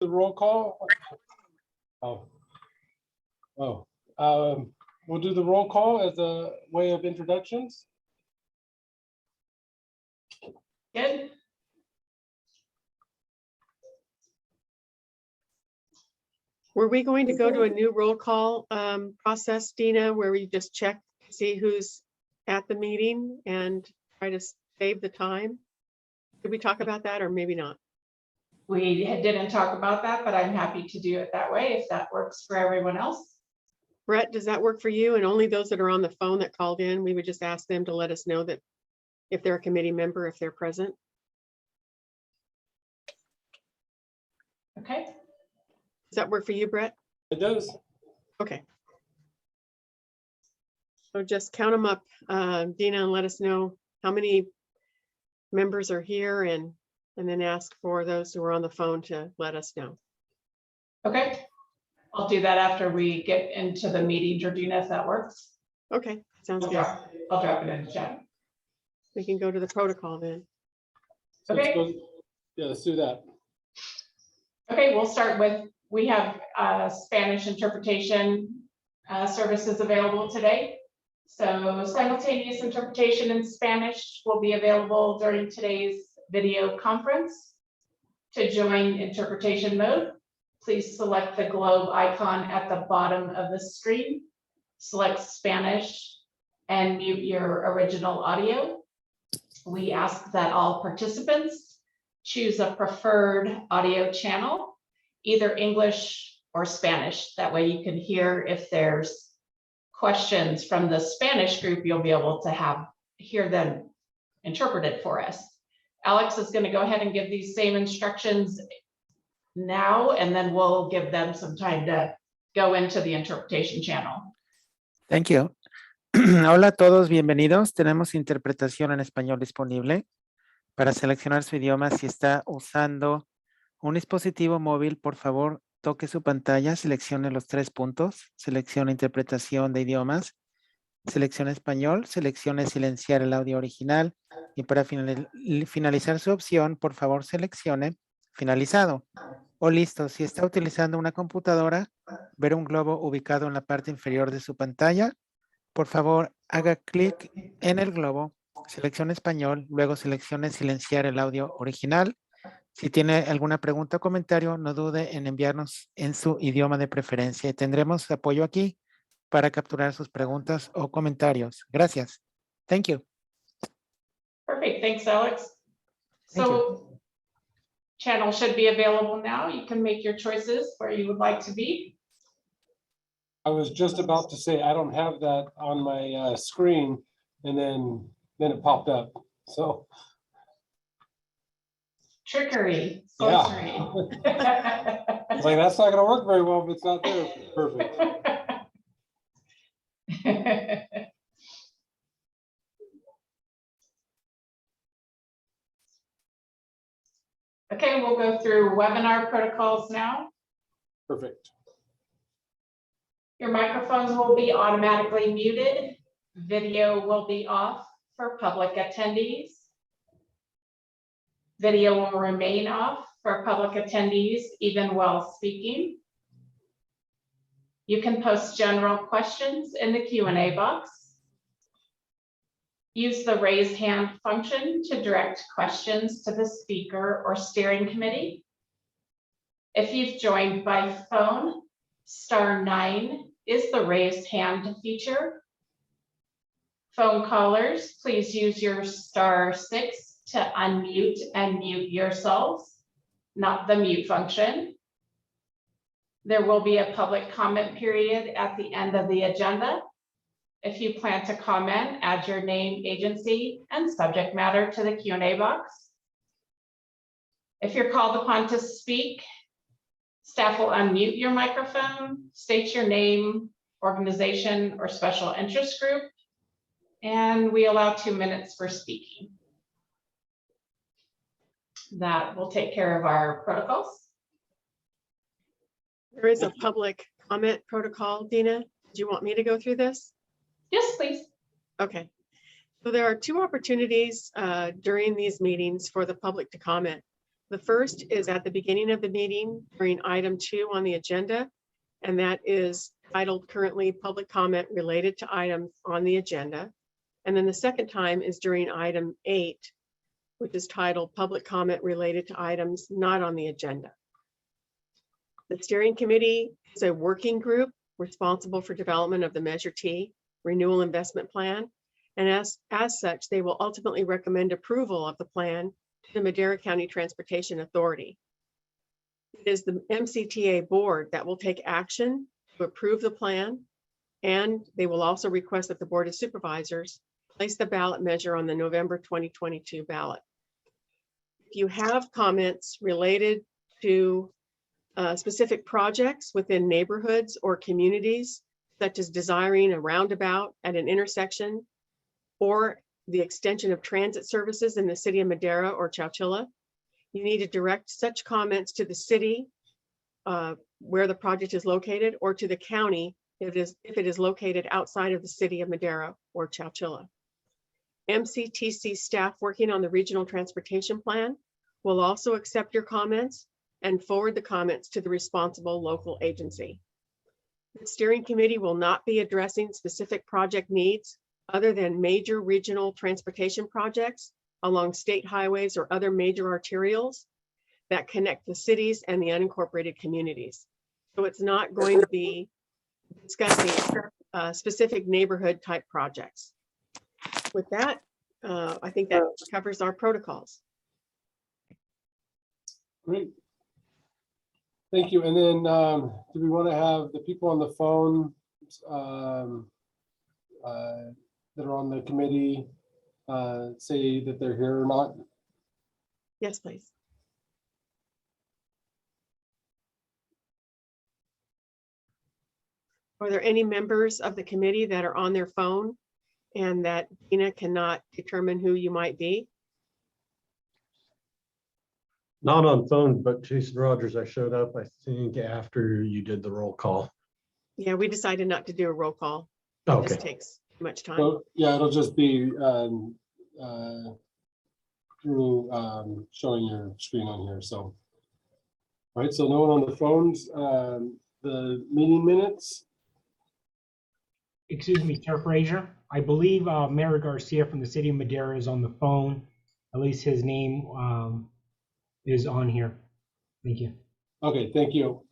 the roll call? We'll do the roll call as a way of introductions. Good. Were we going to go to a new roll call process, Dina, where we just check, see who's at the meeting and try to save the time? Did we talk about that or maybe not? We didn't talk about that, but I'm happy to do it that way if that works for everyone else. Brett, does that work for you? And only those that are on the phone that called in, we would just ask them to let us know that if they're a committee member, if they're present. Okay. Does that work for you, Brett? It does. Okay. So just count them up, Dina, and let us know how many members are here and then ask for those who are on the phone to let us know. Okay. I'll do that after we get into the meeting, Georgina, if that works. Okay, sounds good. I'll drop it in the chat. We can go to the protocol then. So Okay. Yeah, let's do that. Okay, we'll start with, we have Spanish interpretation services available today. So simultaneous interpretation in Spanish will be available during today's video conference. To join interpretation mode, please select the globe icon at the bottom of the screen. Select Spanish and mute your original audio. We ask that all participants choose a preferred audio channel, either English or Spanish. That way you can hear if there's questions from the Spanish group, you'll be able to hear them interpreted for us. Alex is going to go ahead and give these same instructions now, and then we'll give them some time to go into the interpretation channel. Thank you. Hola a todos, bienvenidos. Tenemos interpretación en español disponible. Para seleccionar su idioma, si está usando un dispositivo móvil, por favor, toque su pantalla, seleccione los 3 puntos, seleccione interpretación de idiomas, seleccione español, seleccione silenciar el audio original y para finalizar su opción, por favor, seleccione finalizado. O listo, si está utilizando una computadora, ver un globo ubicado en la parte inferior de su pantalla, por favor, haga clic en el globo, seleccione español, luego seleccione silenciar el audio original. Si tiene alguna pregunta o comentario, no dude en enviarnos en su idioma de preferencia. Tendremos apoyo aquí para capturar sus preguntas o comentarios. Gracias. Thank you. Perfect, thanks, Alex. Thank So channel should be available now. You can make your choices where you would like to be. I was just about to say, I don't have that on my screen, and then it popped up. So Trickery. Yeah. Sorcery. I was like, that's not going to work very well if it's not there. Perfect. Okay, we'll go through webinar protocols now. Perfect. Your microphones will be automatically muted. Video will be off for public attendees. Video will remain off for public attendees even while speaking. You can post general questions in the Q&A box. Use the raise hand function to direct questions to the speaker or steering committee. If you've joined by phone, *9 is the raised hand feature. Phone callers, please use your *6 to unmute and mute yourselves, not the mute function. There will be a public comment period at the end of the agenda. If you plan to comment, add your name, agency, and subject matter to the Q&A box. If you're called upon to speak, staff will unmute your microphone, state your name, organization, or special interest group, and we allow 2 minutes for speaking. That will take care of our protocols. There is a public comment protocol, Dina. Do you want me to go through this? Yes, please. Okay. So there are 2 opportunities during these meetings for the public to comment. The first is at the beginning of the meeting during item 2 on the agenda, and that is titled currently public comment related to items on the agenda. And then the second time is during item 8, which is titled public comment related to items not on the agenda. The steering committee is a working group responsible for development of the Measure T Renewal Investment Plan. And as such, they will ultimately recommend approval of the plan to the Madera County Transportation Authority. It is the MCTA board that will take action to approve the plan, and they will also request that the Board of Supervisors place the ballot measure on the November 2022 ballot. If you have comments related to specific projects within neighborhoods or communities, such as desiring a roundabout at an intersection or the extension of transit services in the city of Madera or Chowchilla, you need to direct such comments to the city where the project is located, or to the county if it is located outside of the city of Madera or Chowchilla. MCTC staff working on the regional transportation plan will also accept your comments and forward the comments to the responsible local agency. The steering committee will not be addressing specific project needs other than major regional transportation projects along state highways or other major arterials that connect the cities and the unincorporated communities. So it's not going to be discussing specific neighborhood type projects. With that, I think that covers our protocols. Great. Thank you. And then do we want to have the people on the phone that are on the committee say that they're here or not? Yes, please. Are there any members of the committee that are on their phone and that Dina cannot determine who you might be? Not on phone, but Jason Rogers, I showed up, I think, after you did the roll call. Yeah, we decided not to do a roll call. Oh, This okay. takes too much time. So yeah, it'll just be through showing your screen on here. So, all right. So no one on the phones. The meeting minutes. Excuse me, Chair Frazier. I believe Mayor Garcia from the city of Madera is on the phone. At least his name is on here. Thank you. Okay, thank you.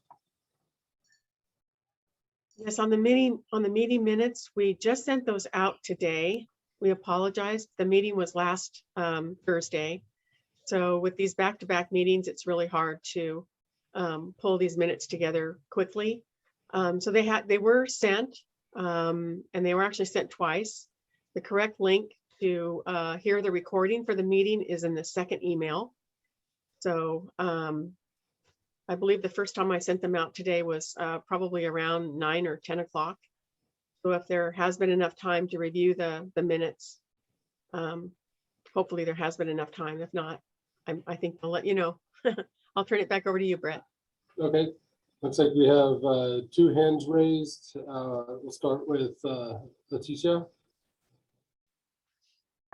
Yes, on the meeting minutes, we just sent those out today. We apologize. The meeting was last Thursday. So with these back-to-back meetings, it's really hard to pull these minutes together quickly. So they were sent, and they were actually sent twice. The correct link to hear the recording for the meeting is in the second email. So I believe the first time I sent them out today was probably around 9 or 10 o'clock. So if there has been enough time to review the minutes, hopefully there has been enough time. If not, I think I'll let you know. I'll turn it back over to you, Brett. Okay, looks like we have 2 hands raised. We'll start with Leticia.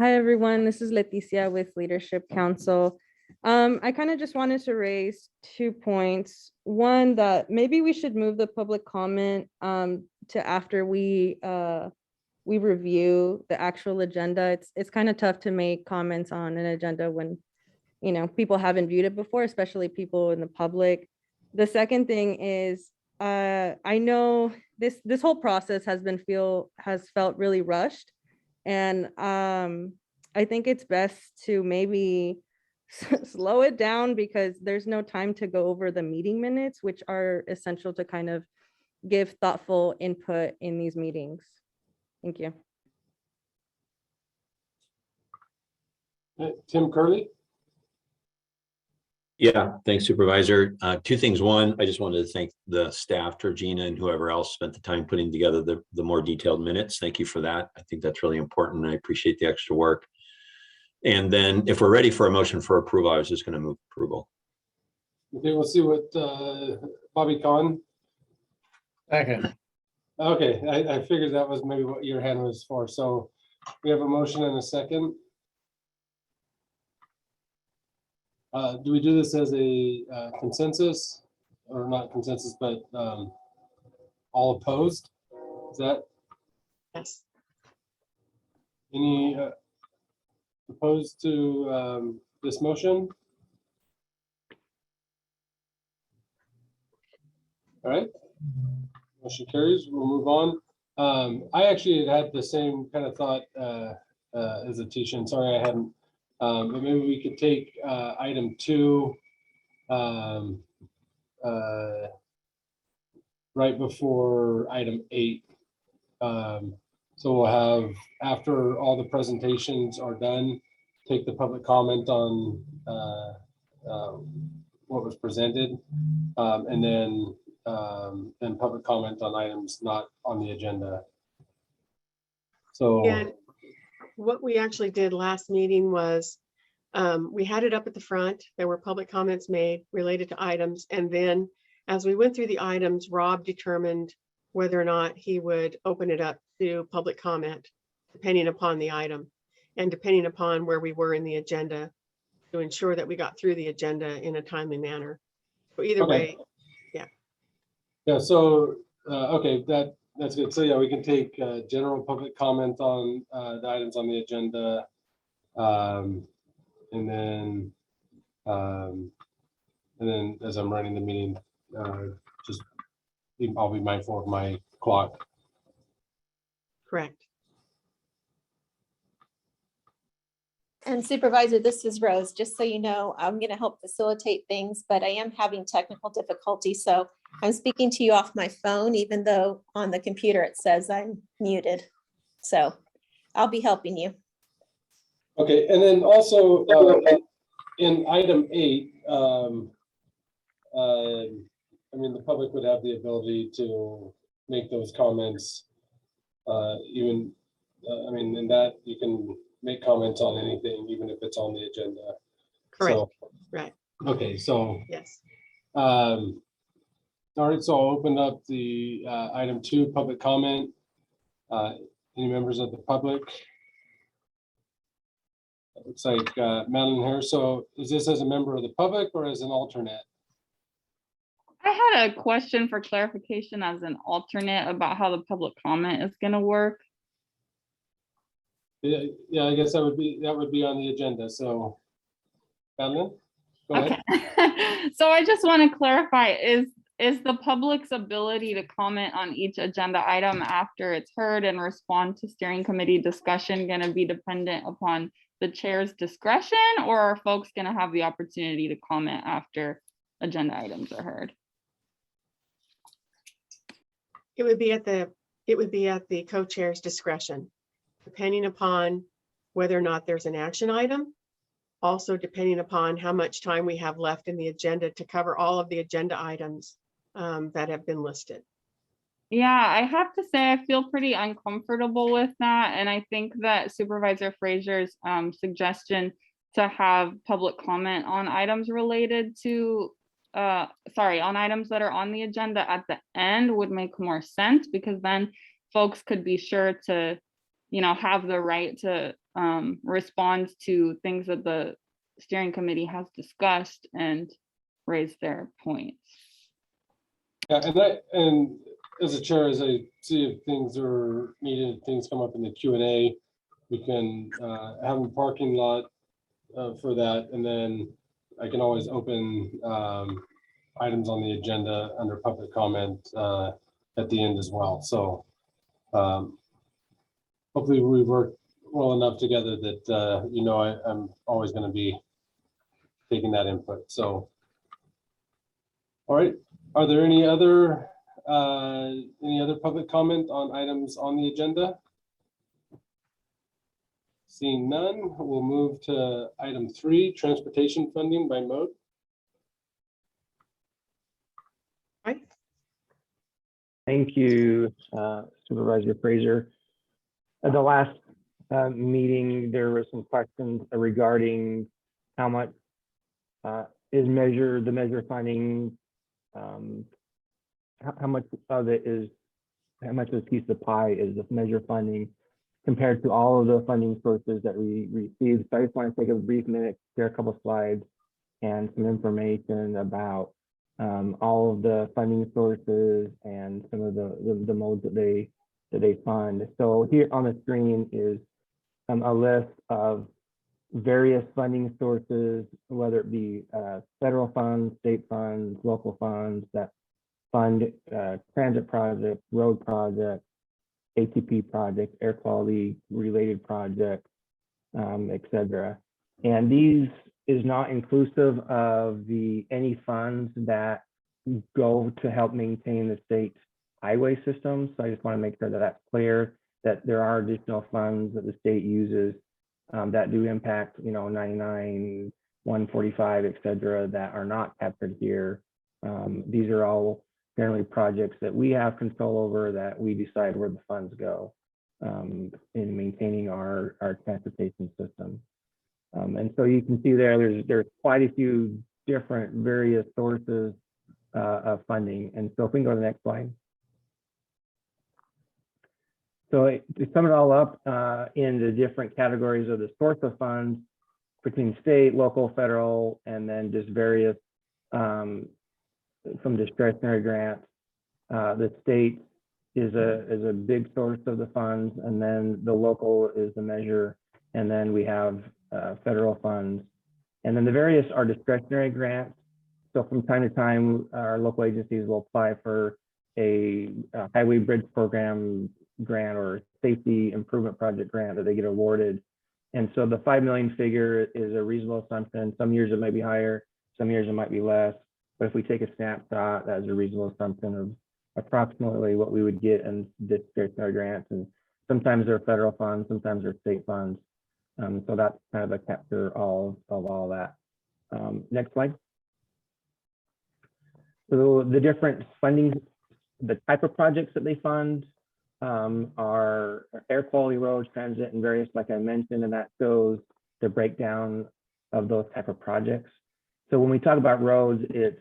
Hi, everyone. This is Leticia with Leadership Council. I kind of just wanted to raise 2 points. One, that maybe we should move the public comment to after we review the actual agenda. It's kind of tough to make comments on an agenda when, you know, people haven't viewed it before, especially people in the public. The second thing is, I know this whole process has felt really rushed. And I think it's best to maybe slow it down, because there's no time to go over the meeting minutes, which are essential to kind of give thoughtful input in these meetings. Thank you. Tim Curley. Yeah, thanks, Supervisor. 2 things. One, I just wanted to thank the staff, Georgina, and whoever else spent the time putting together the more detailed minutes. Thank you for that. I think that's really important. I appreciate the extra work. And then if we're ready for a motion for approval, I was just going to move approval. Okay, we'll see what Bobby Kahn. Second. Okay, I figured that was maybe what your hand was for. So we have a motion and a second. Do we do this as a consensus or not consensus, but all opposed? Is that Yes. any opposed to this motion? All right. Motion carries. We'll move on. I actually had the same kind of thought as Atisha, and sorry I hadn't. But maybe we could take item 2 right before item 8. So we'll have, after all the presentations are done, take the public comment on what was presented, and then public comment on items not on the agenda. So And what we actually did last meeting was we had it up at the front. There were public comments made related to items. And then as we went through the items, Rob determined whether or not he would open it up to public comment, depending upon the item and depending upon where we were in the agenda, to ensure that we got through the agenda in a timely manner. So either Okay. way, yeah, so okay, that's good. So yeah, we can take general public comment on the items on the agenda, and then as I'm running the meeting, just I'll be mindful of my clock. correct. And Supervisor, this is Rose. Just so you know, I'm going to help facilitate things, but I am having technical difficulty. So I'm speaking to you off my phone, even though on the computer it says I'm muted. So I'll be helping you. Okay, and then also in item 8, I mean, the public would have the ability to make those comments. Even, I mean, in that you can make comments on anything, even if it's on the agenda. Correct. So, Right. okay, so Yes. all right, so I'll open up the item 2, public comment. Any members of the public? It looks like Madeline here. So is this as a member of the public or as an alternate? I had a question for clarification as an alternate about how the public comment is going to work. Yeah, I guess that would be on the agenda. So Madeline, go ahead. Okay. So I just want to clarify, is the public's ability to comment on each agenda item after it's heard and respond to steering committee discussion going to be dependent upon the chair's discretion, or are folks going to have the opportunity to comment after agenda items are heard? It would be at the co-chair's discretion, depending upon whether or not there's an action item. Also depending upon how much time we have left in the agenda to cover all of the agenda items that have been listed. Yeah, I have to say I feel pretty uncomfortable with that. And I think that Supervisor Frazier's suggestion to have public comment on items related to, on items that are on the agenda at the end would make more sense, because then folks could be sure to, have the right to respond to things that the steering committee has discussed and raise their points. Yeah, and as a chair, as I see if things are needed, things come up in the Q&A, we can have a parking lot for that, and then I can always open items on the agenda under public comment at the end as well. So hopefully we work well enough together that I'm always going to be taking that input. So, all right, are there any other public comment on items on the agenda? Seeing none, we'll move to item 3, transportation funding by mode. Right. Thank you, Supervisor Frazier. At the last meeting, there were some questions regarding how much is the measure funding, how much of it is, how much of a piece of the pie is the measure funding compared to all of the funding sources that we received. So I just want to take a brief minute, share a couple of slides and some information about all of the funding sources and some of the modes that they fund. So here on the screen is a list of various funding sources, whether it be federal funds, state funds, local funds that fund transit projects, road projects, ATP projects, air quality related projects, etc. And these is not inclusive of any funds that go to help maintain the state highway system. So I just want to make sure that that's clear, that there are additional funds that the state uses that do impact, 99, 145, et cetera, that are not captured here. These are all generally projects that we have control over, that we decide where the funds go in maintaining our transportation system. And so you can see there's quite a few different various sources of funding. And so if we can go to the next slide. So to sum it all up in the different categories of the source of funds between state, local, federal, and then just various some discretionary grants. The state is a big source of the funds, and then the local is the measure, and then we have federal funds. And then the various are discretionary grants. So from time to time, our local agencies will apply for a highway bridge program grant or safety improvement project grant that they get awarded. And so the 5 million figure is a reasonable assumption. Some years it might be higher, some years it might be less. But if we take a snapshot, that's a reasonable assumption of approximately what we would get in discretionary grants. And sometimes they're federal funds, sometimes they're state funds. So that's kind of a capture of all that. Next slide. So the different funding, the type of projects that they fund are air quality roads, transit, and various, like I mentioned, and that shows the breakdown of those type of projects. So when we talk about roads, it's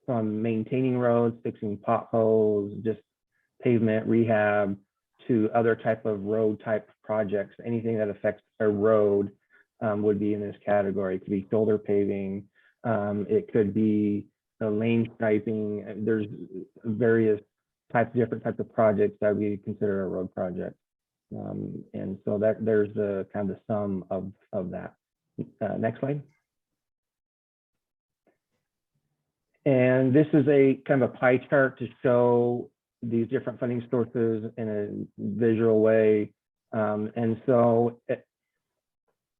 from maintaining roads, fixing potholes, just pavement rehab, to other type of road type projects. Anything that affects a road would be in this category. It could be shoulder paving, it could be lane striping. There's various different types of projects that we consider a road project. And so that there's the kind of the sum of that. Next slide. And this is a kind of a pie chart to show these different funding sources in a visual way. And so at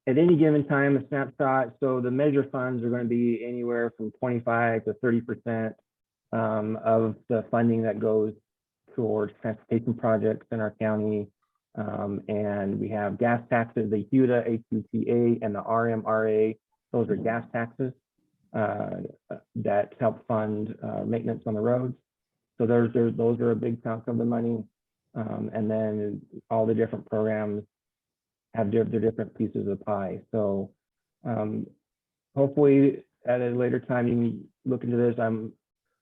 any given time, a snapshot, so the measure funds are going to be anywhere from 25 to 30% of the funding that goes towards transportation projects in our county. And we have gas taxes, the HUTA, HUTA, and the RMRA. Those are gas taxes that help fund maintenance on the roads. So those are a big chunk of the money. And then all the different programs have their different pieces of the pie. So hopefully at a later time you can look into this. I'm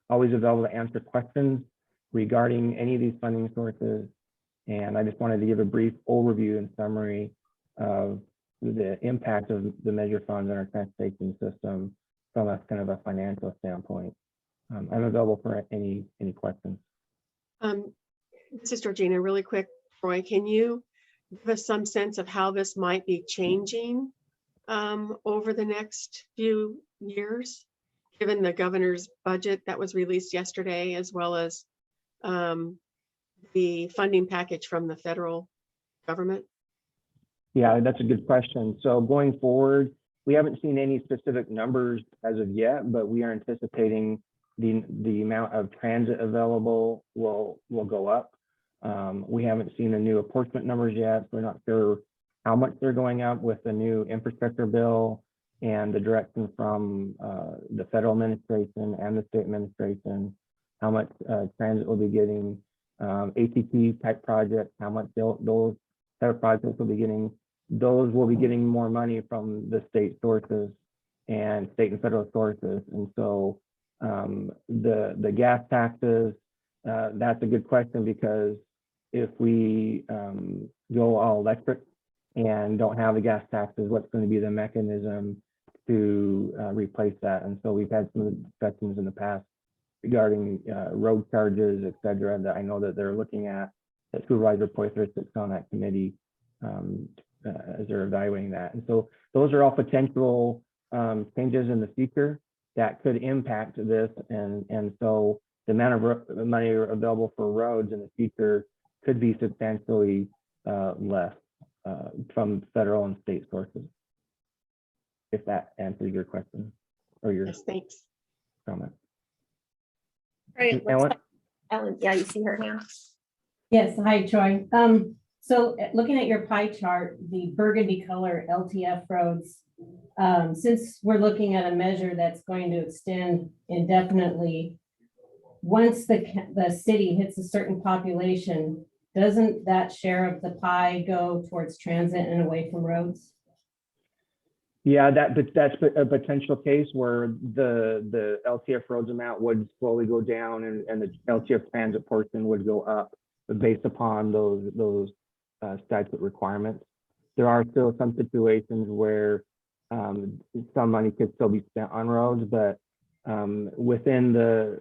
always available to answer questions regarding any of these funding sources. And I just wanted to give a brief overview and summary of the impact of the measure funds on our transportation system from a kind of a financial standpoint. I'm available for any questions. This is Georgina, really quick. Troy, can you give us some sense of how this might be changing over the next few years, given the governor's budget that was released yesterday, as well as the funding package from the federal government? Yeah, that's a good question. So going forward, we haven't seen any specific numbers as of yet, but we are anticipating the amount of transit available will go up. We haven't seen the new apportionment numbers yet. So we're not sure how much they're going up with the new infrastructure bill and the direction from the federal administration and the state administration, how much transit will be getting, ATP type projects, how much those type of projects will be getting. Those will be getting more money from the state sources and state and federal sources. And so the gas taxes, that's a good question, because if we go all electric and don't have the gas taxes, what's going to be the mechanism to replace that. And so we've had some of the discussions in the past regarding road charges, et cetera, that I know that they're looking at, that Supervisor Poitras sits on that committee as they're evaluating that. And so those are all potential changes in the future that could impact this. And so the amount of money available for roads in the future could be substantially less from federal and state sources. If that answers your question or your Yes, thanks. comment. Right, Ellen? Ellen, yeah, you see her now. Yes, hi, Troy. So looking at your pie chart, the burgundy color LTF roads, since we're looking at a measure that's going to extend indefinitely, once the city hits a certain population, doesn't that share of the pie go towards transit and away from roads? Yeah, that's a potential case where the LTF roads amount would slowly go down and the LTF transit portion would go up based upon those statute requirements. There are still some situations where some money could still be spent on roads, but within the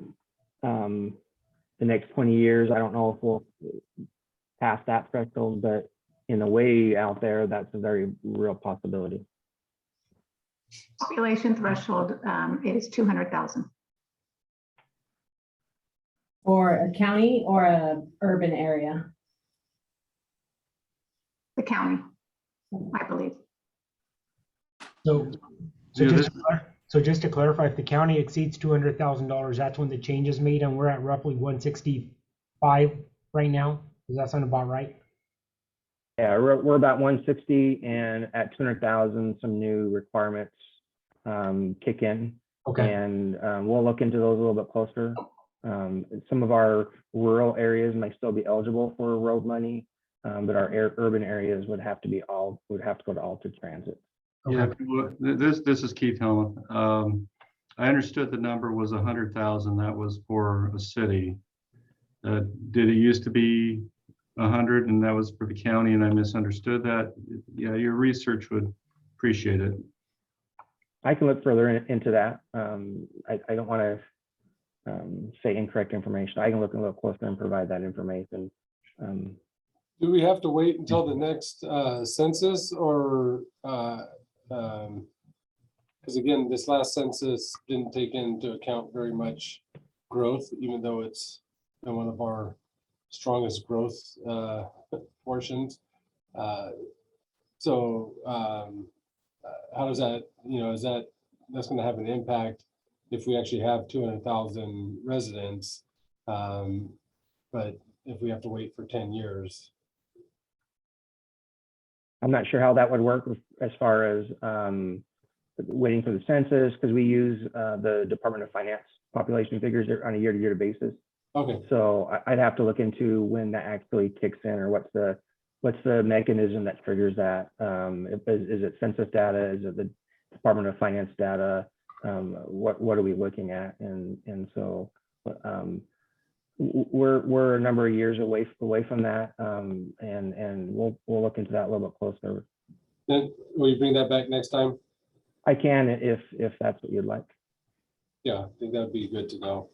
next 20 years, I don't know if we'll pass that threshold, but in a way out there, that's a very real possibility. Population threshold is 200,000. For a county or a urban area? The county, I believe. So just to clarify, if the county exceeds $200,000, that's when the change is made, and we're at roughly 165 right now. Does that sound about right? Yeah, we're about 160, and at 200,000, some new requirements kick in. Okay. And we'll look into those a little bit closer. Some of our rural areas might still be eligible for road money, but our urban areas would have to go to altered transit. Yeah, well, this is Keith Hellman. I understood the number was 100,000. That was for a city. Did it used to be 100 and that was for the county and I misunderstood that? Yeah, your research would appreciate it. I can look further into that. I don't want to say incorrect information. I can look a little closer and provide that information. Do we have to wait until the next census, or because again, this last census didn't take into account very much growth, even though it's been one of our strongest growth portions. So how does that, that's going to have an impact if we actually have 200,000 residents, but if we have to wait for 10 years? I'm not sure how that would work as far as waiting for the census, because we use the Department of Finance population figures on a year-to-year basis. Okay. So I'd have to look into when that actually kicks in, or what's the mechanism that triggers that. Is it census data? Is it the Department of Finance data? What are we looking at? And so we're a number of years away from that, and we'll look into that a little bit closer. Then will you bring that back next time? I can, if that's what you'd like. Yeah, I think that would be good to know.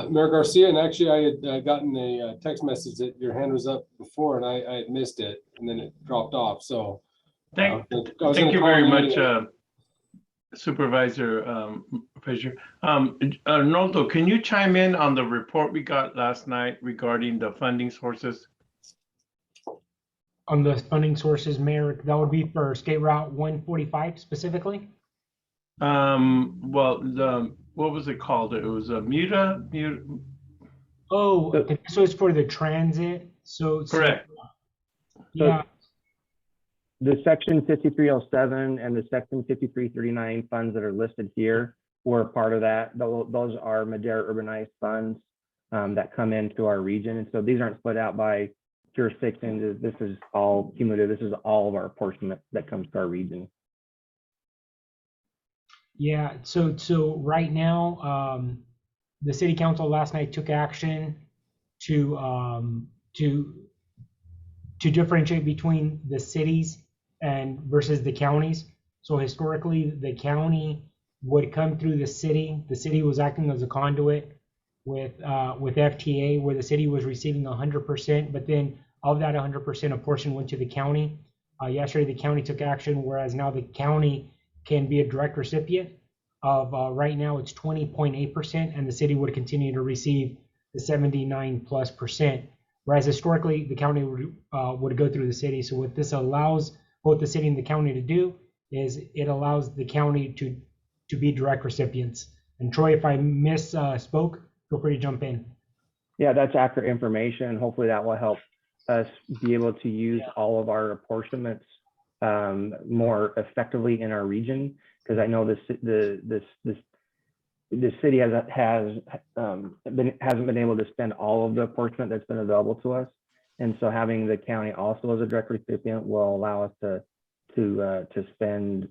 Mayor Garcia, and actually I had gotten a text message that your hand was up before, and I had missed it, and then it dropped off. So thank you very much, Supervisor Frazier. Arnoldo, can you chime in on the report we got last night regarding the funding sources? On the funding sources, Mayor, that would be for State Route 145 specifically? Well, what was it called? It was a MUTA. Oh, this was for the transit. So correct. Yeah. The section 5307 and the section 5339 funds that are listed here were part of that. Those are Madera urbanized funds that come into our region. And so these aren't split out by jurisdictions. This is all cumulative. This is all of our portion that comes to our region. Yeah, so right now, the city council last night took action to differentiate between the cities and versus the counties. So historically, the county would come through the city. The city was acting as a conduit with FTA, where the city was receiving 100%, but then of that 100%, a portion went to the county. Yesterday, the county took action, whereas now the county can be a direct recipient of, right now it's 20.8%, and the city would continue to receive the 79+%. Whereas historically, the county would go through the city. So what this allows both the city and the county to do is it allows the county to be direct recipients. And Troy, if I misspoke, feel free to jump in. Yeah, that's accurate information. Hopefully that will help us be able to use all of our apportionments more effectively in our region, because I know the city hasn't been able to spend all of the apportionment that's been available to us, and so having the county also as a direct recipient will allow us to spend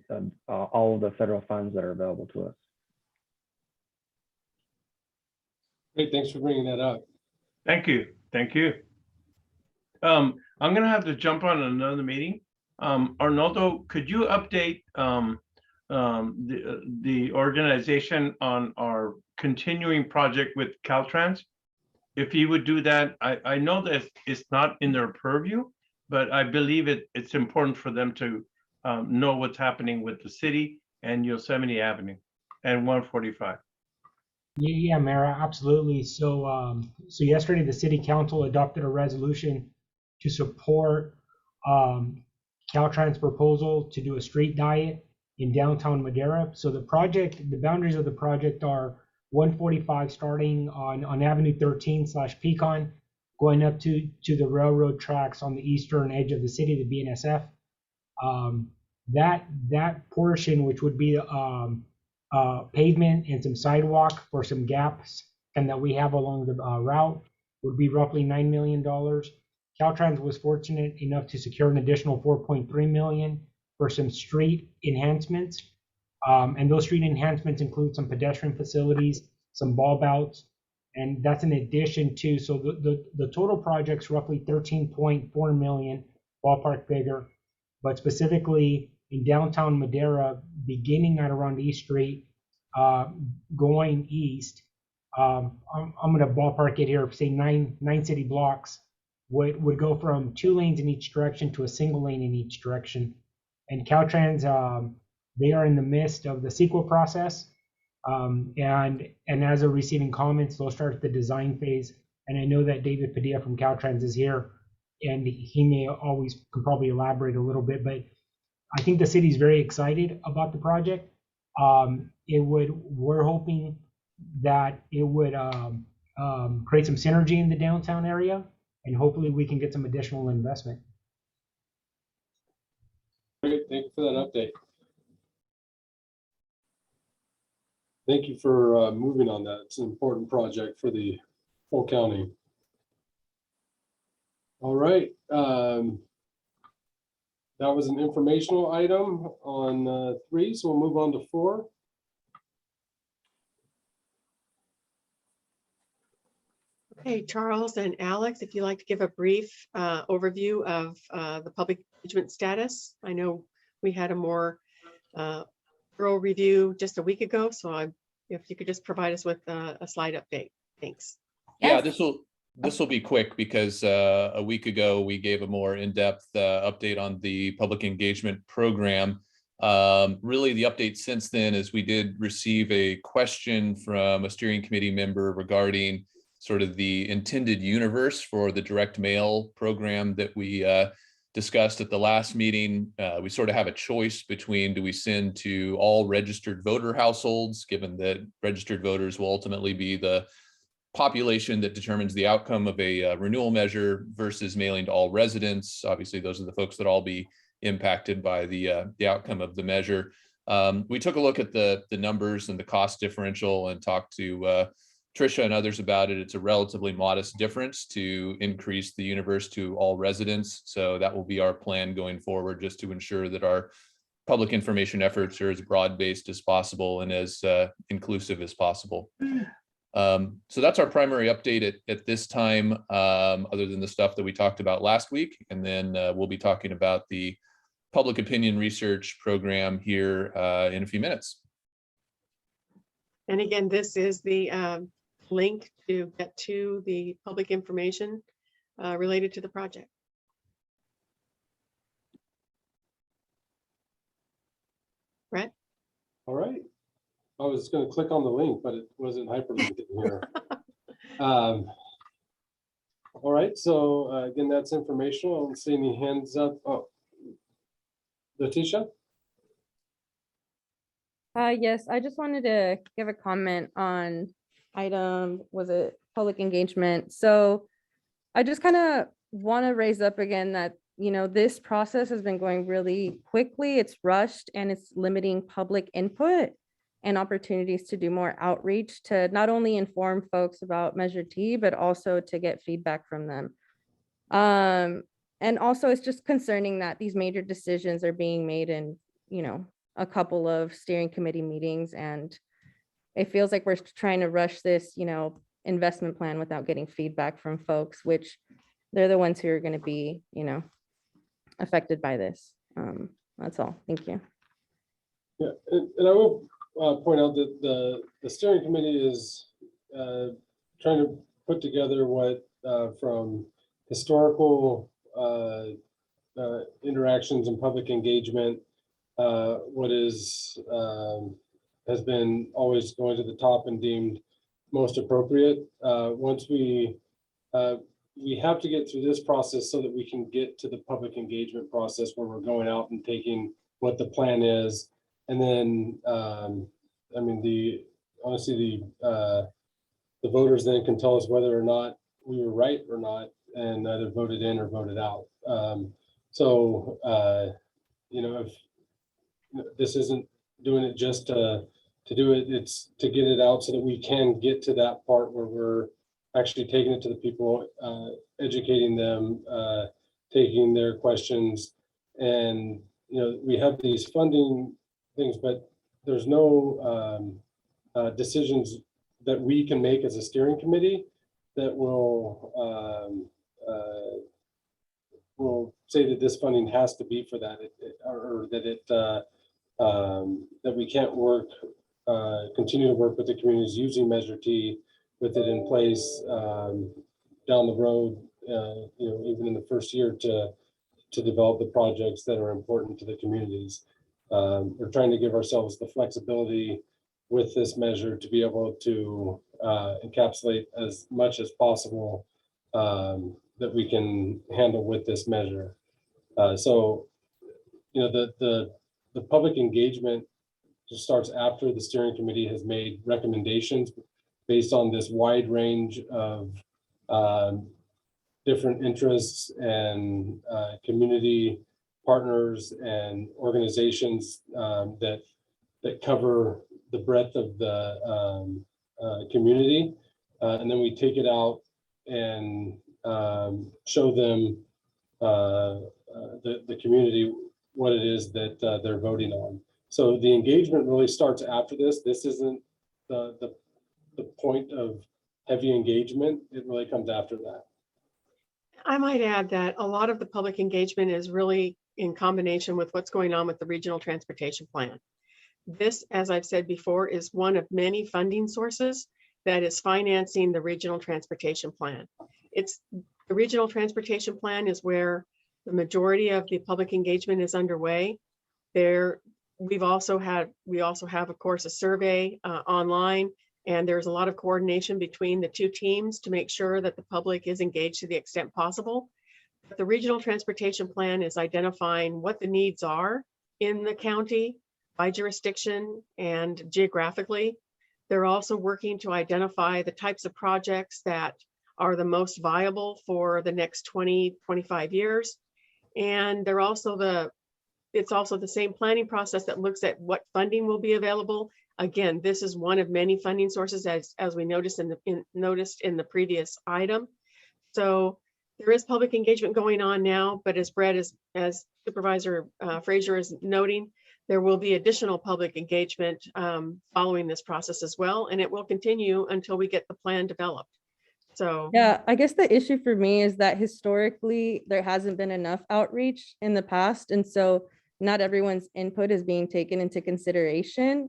all of the federal funds that are available to us. Great, thanks for bringing that up. Thank you. Thank you. I'm going to have to jump on another meeting. Arnoldo, could you update the organization on our continuing project with Caltrans? If you would do that, I know that it's not in their purview, but I believe it's important for them to know what's happening with the city and Yosemite Avenue and 145. Yeah, Mara, absolutely. So yesterday the city council adopted a resolution to support Caltrans' proposal to do a street diet in downtown Madera. So the boundaries of the project are 145 starting on Avenue 13/Pecan, going up to the railroad tracks on the eastern edge of the city, the BNSF. That portion, which would be pavement and some sidewalk for some gaps and that we have along the route, would be roughly $9 million. Caltrans was fortunate enough to secure an additional $4.3 million for some street enhancements. And those street enhancements include some pedestrian facilities, some bulb outs, and that's in addition to, so the total project's roughly 13.4 million, ballpark figure, but specifically in downtown Madera, beginning at around East Street, going east, I'm gonna ballpark it here, say nine city blocks, would go from 2 lanes in each direction to a single lane in each direction. And Caltrans, they are in the midst of the CEQA process. And as they're receiving comments, they'll start the design phase. And I know that David Padilla from Caltrans is here, and he can probably elaborate a little bit, but I think the city's very excited about the project. We're hoping that it would create some synergy in the downtown area, and hopefully we can get some additional investment. Great, thank you for that update. Thank you for moving on that. It's an important project for the whole county. All right. That was an informational item on 3, so we'll move on to 4. Okay, Charles and Alex, if you'd like to give a brief overview of the public engagement status. I know we had a more thorough review just a week ago, so if you could just provide us with a slide update. Thanks. Yeah, this will be quick because a week ago we gave a more in-depth update on the public engagement program. Really, the update since then is we did receive a question from a steering committee member regarding sort of the intended universe for the direct mail program that we discussed at the last meeting. We sort of have a choice between, do we send to all registered voter households, given that registered voters will ultimately be the population that determines the outcome of a renewal measure, versus mailing to all residents. Obviously, those are the folks that all be impacted by the outcome of the measure. We took a look at the numbers and the cost differential and talked to Tricia and others about it. It's a relatively modest difference to increase the universe to all residents. So that will be our plan going forward, just to ensure that our public information efforts are as broad-based as possible and as inclusive as possible. So that's our primary update at this time, other than the stuff that we talked about last week. And then we'll be talking about the public opinion research program here in a few minutes. And again, this is the link to get to the public information related to the project. Brett? All right. I was going to click on the link, but it wasn't hyperlinked in here. All right, so again, that's informational. I don't see any hands up. Oh, Letitia? Yes, I just wanted to give a comment on item, was it public engagement? So I just kind of want to raise up again that, you know, this process has been going really quickly. It's rushed and it's limiting public input and opportunities to do more outreach to not only inform folks about Measure T, but also to get feedback from them. And also it's just concerning that these major decisions are being made in, you know, a couple of steering committee meetings, and it feels like we're trying to rush this, you know, investment plan without getting feedback from folks, which they're the ones who are going to be, you know, affected by this. That's all. Thank you. Yeah, and I will point out that the steering committee is trying to put together what from historical interactions and public engagement, what is has been always going to the top and deemed most appropriate. Once we have to get through this process so that we can get to the public engagement process where we're going out and taking what the plan is. And then, I mean, honestly, the voters then can tell us whether or not we were right or not, and either voted in or voted out. You know, if this isn't doing it just to do it, it's to get it out so that we can get to that part where we're actually taking it to the people, educating them, taking their questions. And, you know, we have these funding things, but there's no decisions that we can make as a steering committee that will say that this funding has to be for that, or that that we can't continue to work with the communities using Measure T with it in place down the road, you know, even in the first year to develop the projects that are important to the communities. We're trying to give ourselves the flexibility with this measure to be able to encapsulate as much as possible that we can handle with this measure. So, you know, the public engagement just starts after the steering committee has made recommendations based on this wide range of different interests and community partners and organizations that cover the breadth of the community. And then we take it out and show them the community what it is that they're voting on. So the engagement really starts after this. This isn't the point of heavy engagement. It really comes after that. I might add that a lot of the public engagement is really in combination with what's going on with the regional transportation plan. This, as I've said before, is one of many funding sources that is financing the regional transportation plan. The regional transportation plan is where the majority of the public engagement is underway. We also have, of course, a survey online, and there's a lot of coordination between the two teams to make sure that the public is engaged to the extent possible. But the regional transportation plan is identifying what the needs are in the county by jurisdiction and geographically. They're also working to identify the types of projects that are the most viable for the next 20, 25 years. And it's also the same planning process that looks at what funding will be available. Again, this is one of many funding sources as we noticed in the previous item. So there is public engagement going on now, but as Supervisor Frazier is noting, there will be additional public engagement following this process as well, and it will continue until we get the plan developed. So yeah, I guess the issue for me is that historically there hasn't been enough outreach in the past. And so not everyone's input is being taken into consideration.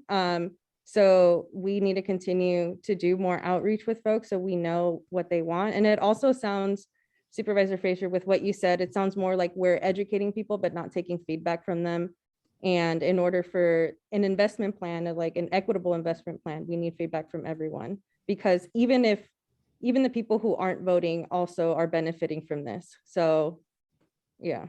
So we need to continue to do more outreach with folks so we know what they want. And it also sounds, Supervisor Frazier, with what you said, it sounds more like we're educating people, but not taking feedback from them. And in order for an investment plan, like an equitable investment plan, we need feedback from everyone. Because even the people who aren't voting also are benefiting from this. So, yeah.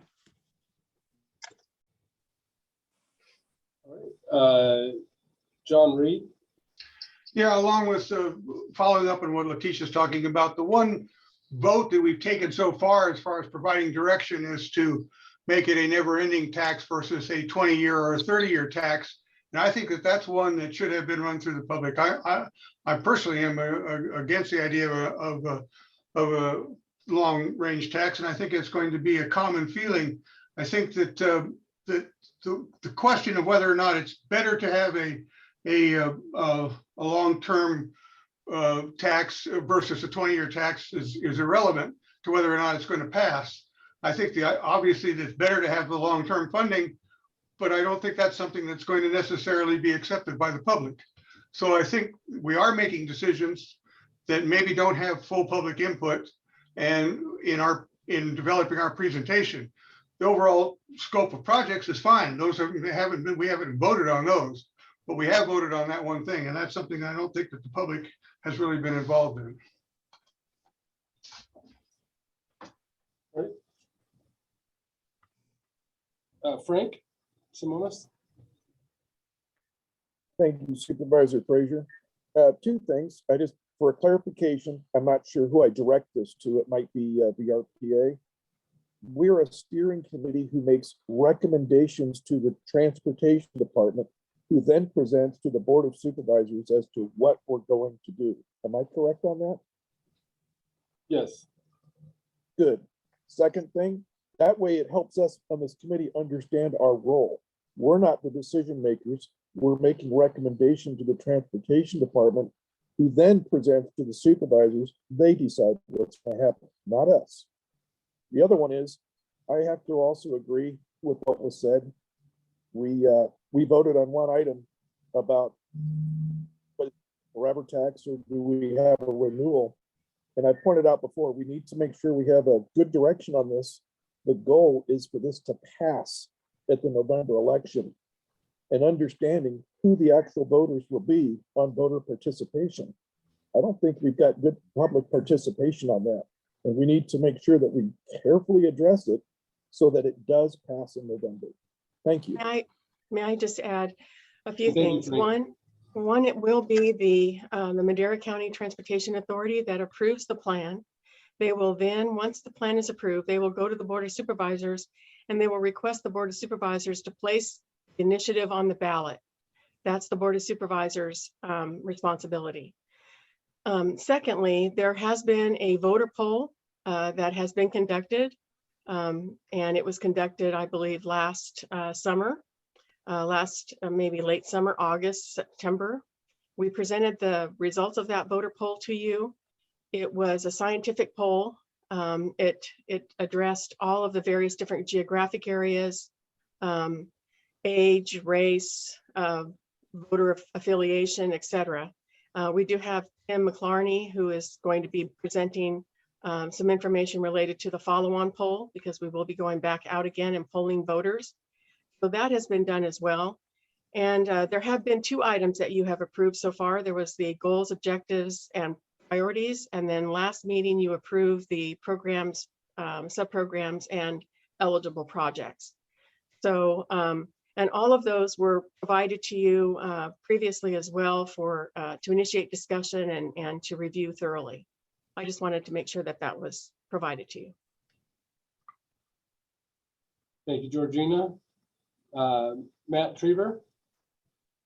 John Reed. Yeah, along with following up on what Letitia's talking about, the one vote that we've taken so far as providing direction is to make it a never-ending tax versus a 20-year or a 30-year tax. And I think that that's one that should have been run through the public. I personally am against the idea of a long-range tax, and I think it's going to be a common feeling. I think that the question of whether or not it's better to have a long-term tax versus a 20-year tax is irrelevant to whether or not it's going to pass. I think obviously it's better to have the long-term funding, but I don't think that's something that's going to necessarily be accepted by the public. So I think we are making decisions that maybe don't have full public input, and in developing our presentation, the overall scope of projects is fine. We haven't voted on those, but we have voted on that one thing, and that's something I don't think that the public has really been involved in. Frank Simonis. Thank you, Supervisor Frazier. Two things. For a clarification, I'm not sure who I direct this to. It might be the RPA. We're a steering committee who makes recommendations to the Transportation Department, who then presents to the Board of Supervisors as to what we're going to do. Am I correct on that? Yes. Good. Second thing, that way it helps us on this committee understand our role. We're not the decision makers. We're making recommendations to the Transportation Department, who then presents to the supervisors. They decide what's going to happen, not us. The other one is, I have to also agree with what was said. We voted on one item about forever tax, or do we have a renewal? And I pointed out before, we need to make sure we have a good direction on this. The goal is for this to pass at the November election, and understanding who the actual voters will be on voter participation. I don't think we've got good public participation on that. And we need to make sure that we carefully address it so that it does pass in November. Thank you. May I just add a few Thank things? you. One, it will be the Madera County Transportation Authority that approves the plan. They will then, once the plan is approved, they will go to the Board of Supervisors, and they will request the Board of Supervisors to place the initiative on the ballot. That's the Board of Supervisors' responsibility. Secondly, there has been a voter poll that has been conducted, and it was conducted, I believe, last summer, maybe late summer, August, September. We presented the results of that voter poll to you. It was a scientific poll. It addressed all of the various different geographic areas, age, race, voter affiliation, etc. We do have Tim McLarney, who is going to be presenting some information related to the follow-on poll, because we will be going back out again and polling voters. So that has been done as well. And there have been two items that you have approved so far. There was the goals, objectives, and priorities. And then last meeting, you approved the programs, subprograms, and eligible projects. So, and all of those were provided to you previously as well for to initiate discussion and to review thoroughly. I just wanted to make sure that that was provided to you. Thank you, Georgina. Matt Trieber.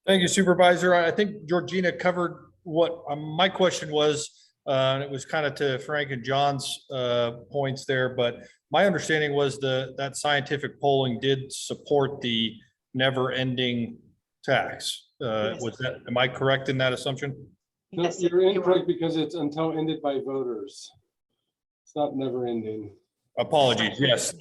Thank you, Supervisor. I think Georgina covered what my question was. It was kind of to Frank and John's points there, but my understanding was that scientific polling did support the never-ending tax. Yes. Was that, am I correct in that assumption? No, Yes, you're you incorrect are. because it's until ended by voters. It's not never ending. Apologies, yes.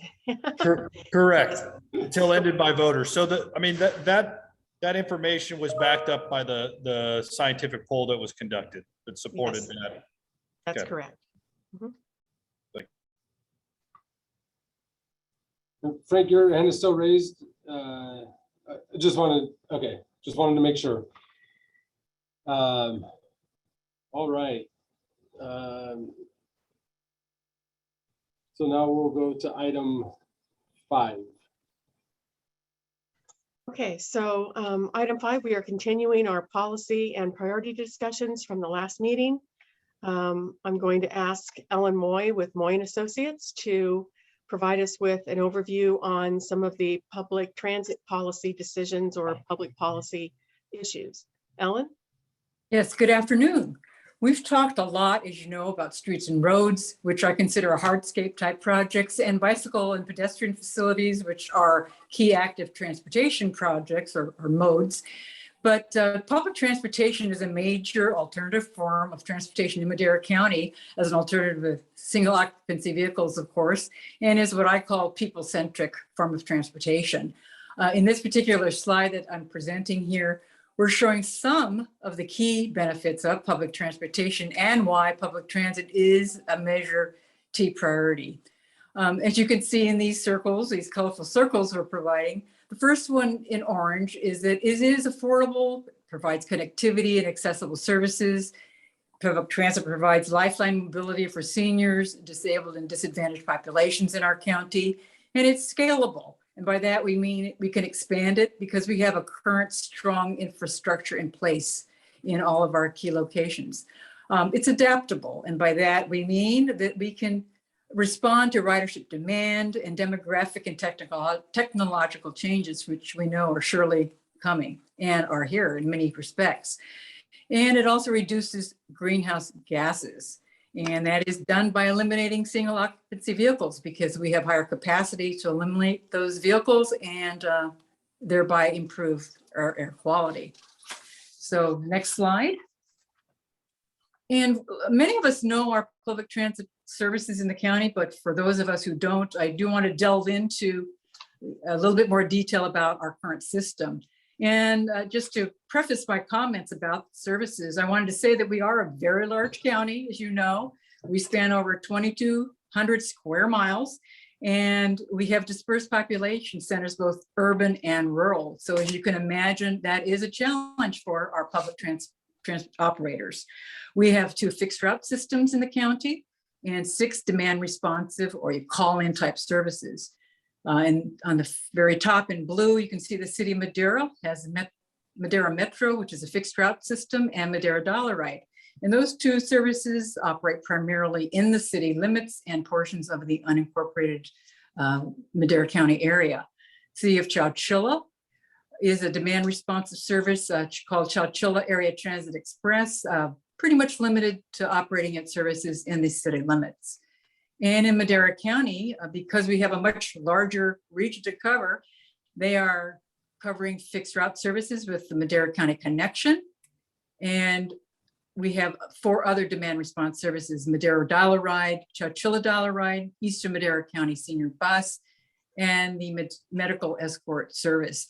Correct. Until ended by voters. So I mean, that information was backed up by the scientific poll that was conducted that supported Yes. that. That's Okay. correct. Mhm. Frank, your hand is still raised. Just wanted to make sure. All right. So now we'll go to item 5. Okay, so item 5, we are continuing our policy and priority discussions from the last meeting. I'm going to ask Ellen Moy with Moy & Associates to provide us with an overview on some of the public transit policy decisions or public policy issues. Ellen? Yes, good afternoon. We've talked a lot, as you know, about streets and roads, which I consider hardscape type projects, and bicycle and pedestrian facilities, which are key active transportation projects or modes. But public transportation is a major alternative form of transportation in Madera County as an alternative to single occupancy vehicles, of course, and is what I call people-centric form of transportation. In this particular slide that I'm presenting here, we're showing some of the key benefits of public transportation and why public transit is a Measure T priority. As you can see in these circles, these colorful circles we're providing, the first one in orange is that it is affordable, provides connectivity and accessible services. Public transit provides lifeline mobility for seniors, disabled and disadvantaged populations in our county, and it's scalable. And by that, we mean we can expand it because we have a current strong infrastructure in place in all of our key locations. It's adaptable. And by that, we mean that we can respond to ridership demand and demographic and technological changes, which we know are surely coming and are here in many respects. And it also reduces greenhouse gases. And that is done by eliminating single occupancy vehicles because we have higher capacity to eliminate those vehicles and thereby improve our air quality. So next slide. And many of us know our public transit services in the county, but for those of us who don't, I do want to delve into a little bit more detail about our current system. And just to preface my comments about services, I wanted to say that we are a very large county, as you know. We span over 2,200 square miles, and we have dispersed population centers, both urban and rural. So as you can imagine, that is a challenge for our public transit operators. We have 2 fixed route systems in the county and 6 demand responsive or you call in type services. And on the very top in blue, you can see the city of Madera has Madera Metro, which is a fixed route system, and Madera Dollar Ride. And those 2 services operate primarily in the city limits and portions of the unincorporated Madera County area. City of Chowchilla is a demand responsive service called Chowchilla Area Transit Express, pretty much limited to operating its services in the city limits. And in Madera County, because we have a much larger region to cover, they are covering fixed route services with the Madera County Connection. And we have 4 other demand response services: Madera Dollar Ride, Chowchilla Dollar Ride, Eastern Madera County Senior Bus, and the Medical Escort Service.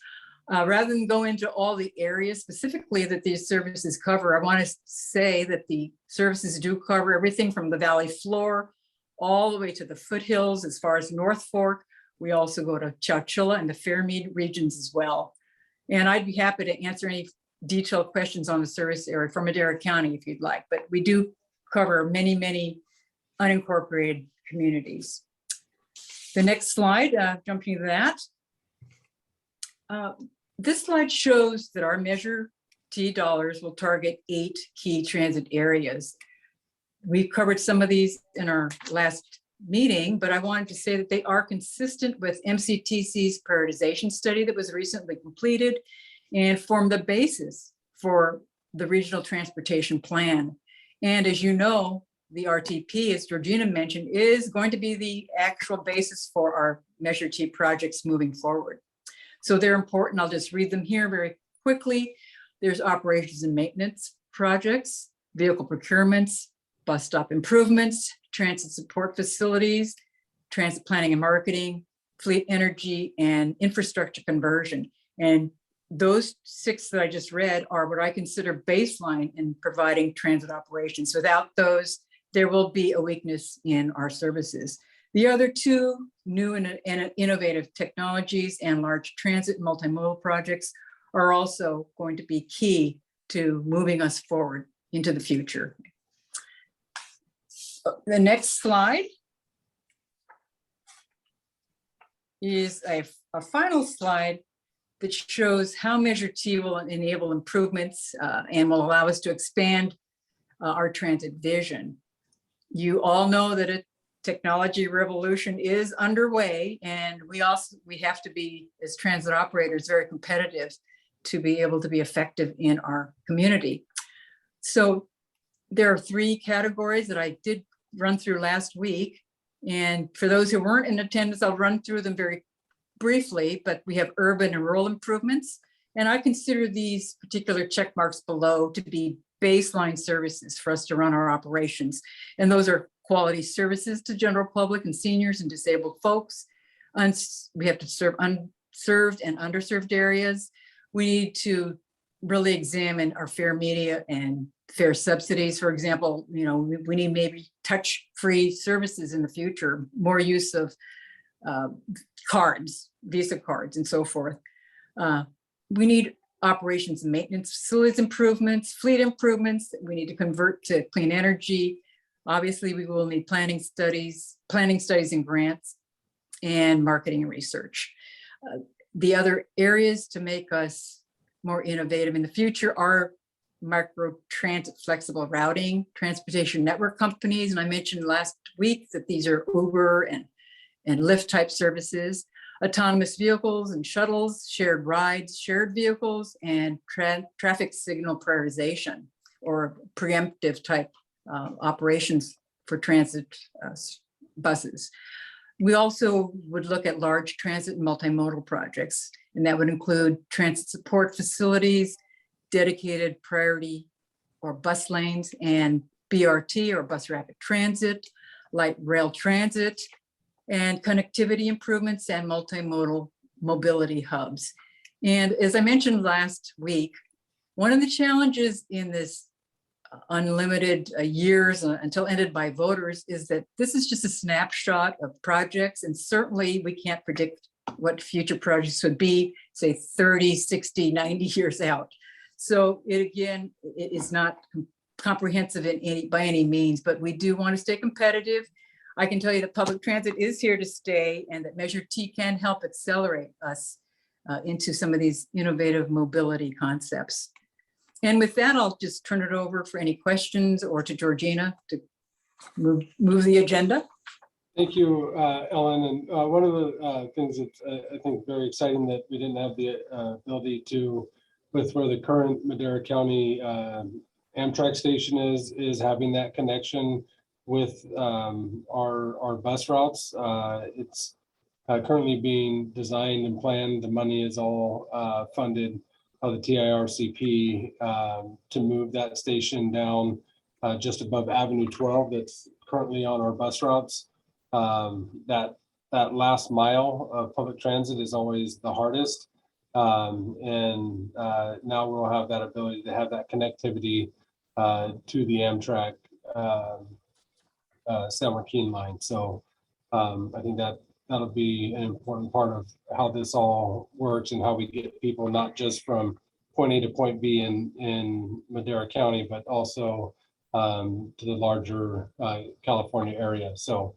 Rather than go into all the areas specifically that these services cover, I want to say that the services do cover everything from the valley floor all the way to the foothills as far as North Fork. We also go to Chowchilla and the Fairmead regions as well. And I'd be happy to answer any detailed questions on the service area for Madera County if you'd like, but we do cover many, many unincorporated communities. The next slide, jumping to that. This slide shows that our Measure T dollars will target 8 key transit areas. We covered some of these in our last meeting, but I wanted to say that they are consistent with MCTC's prioritization study that was recently completed and form the basis for the regional transportation plan. And as you know, the RTP, as Georgina mentioned, is going to be the actual basis for our Measure T projects moving forward. So they're important. I'll just read them here very quickly. There's operations and maintenance projects, vehicle procurements, bus stop improvements, transit support facilities, transit planning and marketing, fleet energy, and infrastructure conversion. And those 6 that I just read are what I consider baseline in providing transit operations. Without those, there will be a weakness in our services. The other 2, new and innovative technologies and large transit multimodal projects, are also going to be key to moving us forward into the future. The next slide is a final slide that shows how Measure T will enable improvements and will allow us to expand our transit vision. You all know that a technology revolution is underway, and we have to be, as transit operators, very competitive to be able to be effective in our community. So there are 3 categories that I did run through last week. And for those who weren't in attendance, I'll run through them very briefly, but we have urban and rural improvements. And I consider these particular check marks below to be baseline services for us to run our operations. And those are quality services to general public and seniors and disabled folks. We have to serve unserved and underserved areas. We need to really examine our fare media and fare subsidies. For example, we need maybe touch-free services in the future, more use of cards, Visa cards, and so forth. We need operations and maintenance facilities improvements, fleet improvements. We need to convert to clean energy. Obviously, we will need planning studies and grants, and marketing and research. The other areas to make us more innovative in the future are micro transit flexible routing, transportation network companies. And I mentioned last week that these are Uber and Lyft type services, autonomous vehicles and shuttles, shared rides, shared vehicles, and traffic signal prioritization or preemptive type operations for transit buses. We also would look at large transit and multimodal projects, and that would include transit support facilities, dedicated priority or bus lanes, and BRT or bus rapid transit, light rail transit, and connectivity improvements and multimodal mobility hubs. And as I mentioned last week, one of the challenges in this unlimited years until ended by voters is that this is just a snapshot of projects, and certainly we can't predict what future projects would be, say 30, 60, 90 years out. So it is not comprehensive by any means, but we do want to stay competitive. I can tell you that public transit is here to stay, and that Measure T can help accelerate us into some of these innovative mobility concepts. And with that, I'll just turn it over for any questions or to Georgina to move the agenda. Thank you, Ellen. And one of the things that I think very exciting that we didn't have the ability to, with where the current Madera County Amtrak station is having that connection with our bus routes. It's currently being designed and planned. The money is all funded by the TIRCP to move that station down just above Avenue 12 that's currently on our bus routes. That last mile of public transit is always the hardest. And now we'll have that ability to have that connectivity to the Amtrak San Joaquin line. So I think that'll be an important part of how this all works and how we get people not just from point A to point B in Madera County, but also to the larger California area. So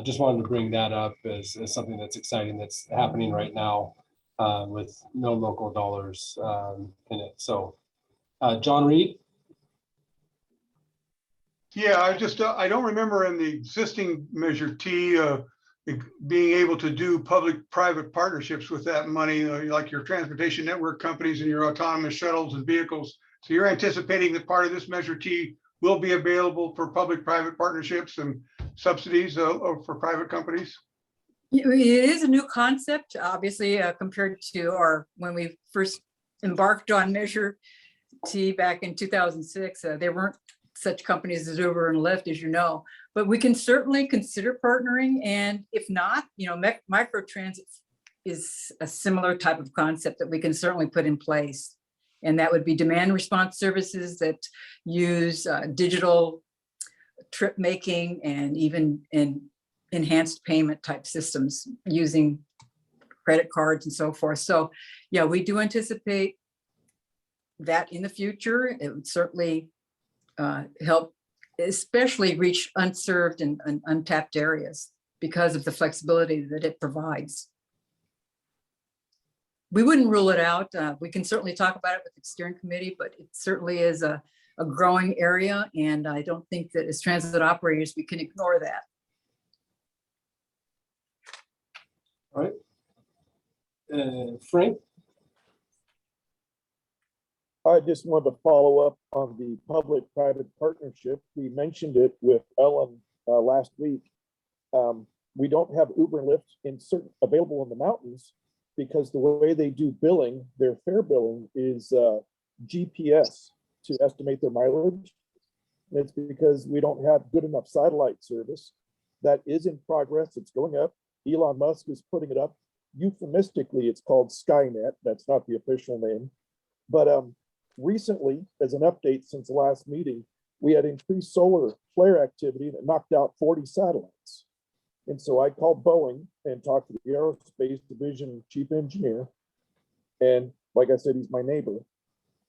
just wanted to bring that up as something that's exciting that's happening right now with no local dollars in it. So John Reed. Yeah, I don't remember in the existing Measure T being able to do public-private partnerships with that money, like your transportation network companies and your autonomous shuttles and vehicles. So you're anticipating that part of this Measure T will be available for public-private partnerships and subsidies for private companies? It is a new concept, obviously, compared to when we first embarked on Measure T back in 2006. There weren't such companies as Uber and Lyft, as you know, But we can certainly consider partnering, and if not, you know, microtransit is a similar type of concept that we can certainly put in place. And that would be demand response services that use digital trip making and even enhanced payment type systems using credit cards and so forth. So yeah, we do anticipate that in the future. It would certainly help, especially reach unserved and untapped areas because of the flexibility that it provides. We wouldn't rule it out. We can certainly talk about it with the steering committee, but it certainly is a growing area. And I don't think that as transit operators, we can ignore that. All right. Frank? I just wanted to follow up on the public-private partnership. We mentioned it with Ellen last week. We don't have Uber and Lyft available in the mountains because the way they do billing, their fare billing is GPS to estimate their mileage. And it's because we don't have good enough satellite service. That is in progress. It's going up. Elon Musk is putting it up. Euphemistically, it's called Skynet. That's not the official name. But recently, as an update since the last meeting, we had increased solar flare activity that knocked out 40 satellites. And so I called Boeing and talked to the aerospace division chief engineer. And like I said, he's my neighbor.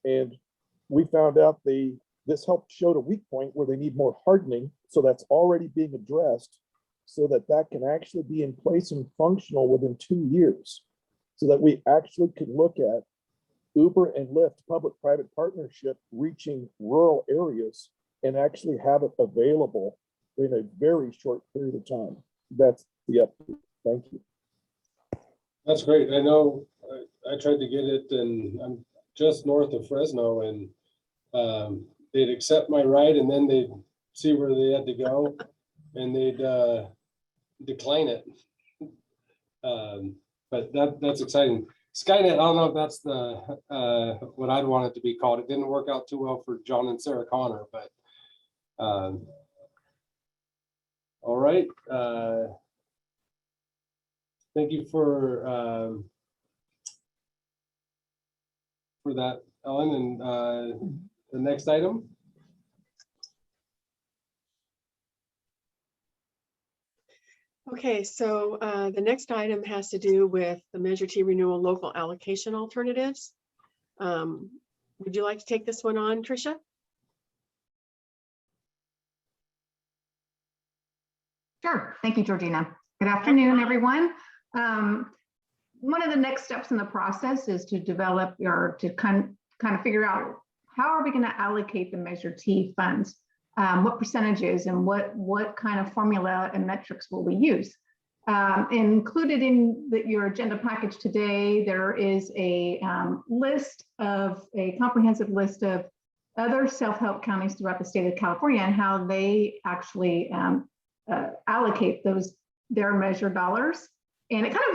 And we found out this helped showed a weak point where they need more hardening. So that's already being addressed so that that can actually be in place and functional within 2 years. So that we actually can look at Uber and Lyft public-private partnership reaching rural areas and actually have it available in a very short period of time. That's the update. Thank you. That's great. I know I tried to get it, and I'm just north of Fresno, and they'd accept my ride and then they'd see where they had to go and they'd decline it. But that's exciting. Skynet, I don't know if that's the what I'd want it to be called. It didn't work out too well for John and Sarah Connor, but all right. Thank you for that, Ellen. And the next item. Okay, so the next item has to do with the Measure T renewal local allocation alternatives. Would you like to take this one on, Tricia? Sure. Thank you, Georgina. Good afternoon, everyone. One of the next steps in the process is to develop or to kind of figure out how are we going to allocate the Measure T funds, what percentages and what kind of formula and metrics will we use. Included in your agenda package today, there is a comprehensive list of other self-help counties throughout the state of California and how they actually allocate their measure dollars. And it kind of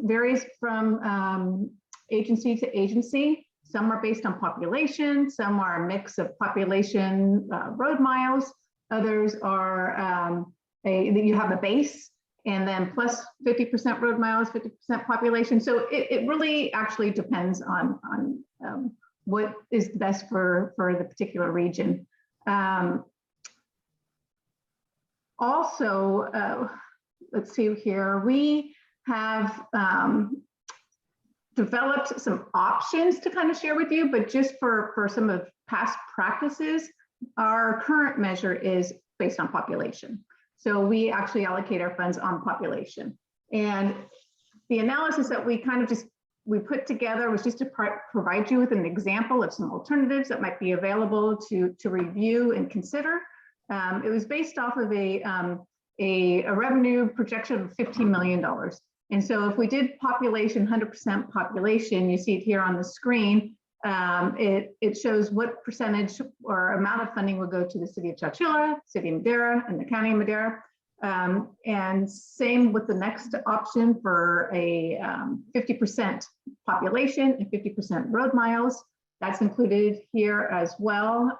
varies from agency to agency. Some are based on population, some are a mix of population road miles, others are you have a base and then plus 50% road miles, 50% population. So it really actually depends on what is best for the particular region. Also, let's see here, we have developed some options to kind of share with you, but just for some of past practices, our current measure is based on population. So we actually allocate our funds on population. And the analysis that we put together was just to provide you with an example of some alternatives that might be available to review and consider. It was based off of a revenue projection of $15 million. And so if we did population, 100% population, you see it here on the screen, it shows what percentage or amount of funding will go to the city of Chowchilla, city of Madera, and the county of Madera. And same with the next option for a 50% population and 50% road miles. That's included here as well.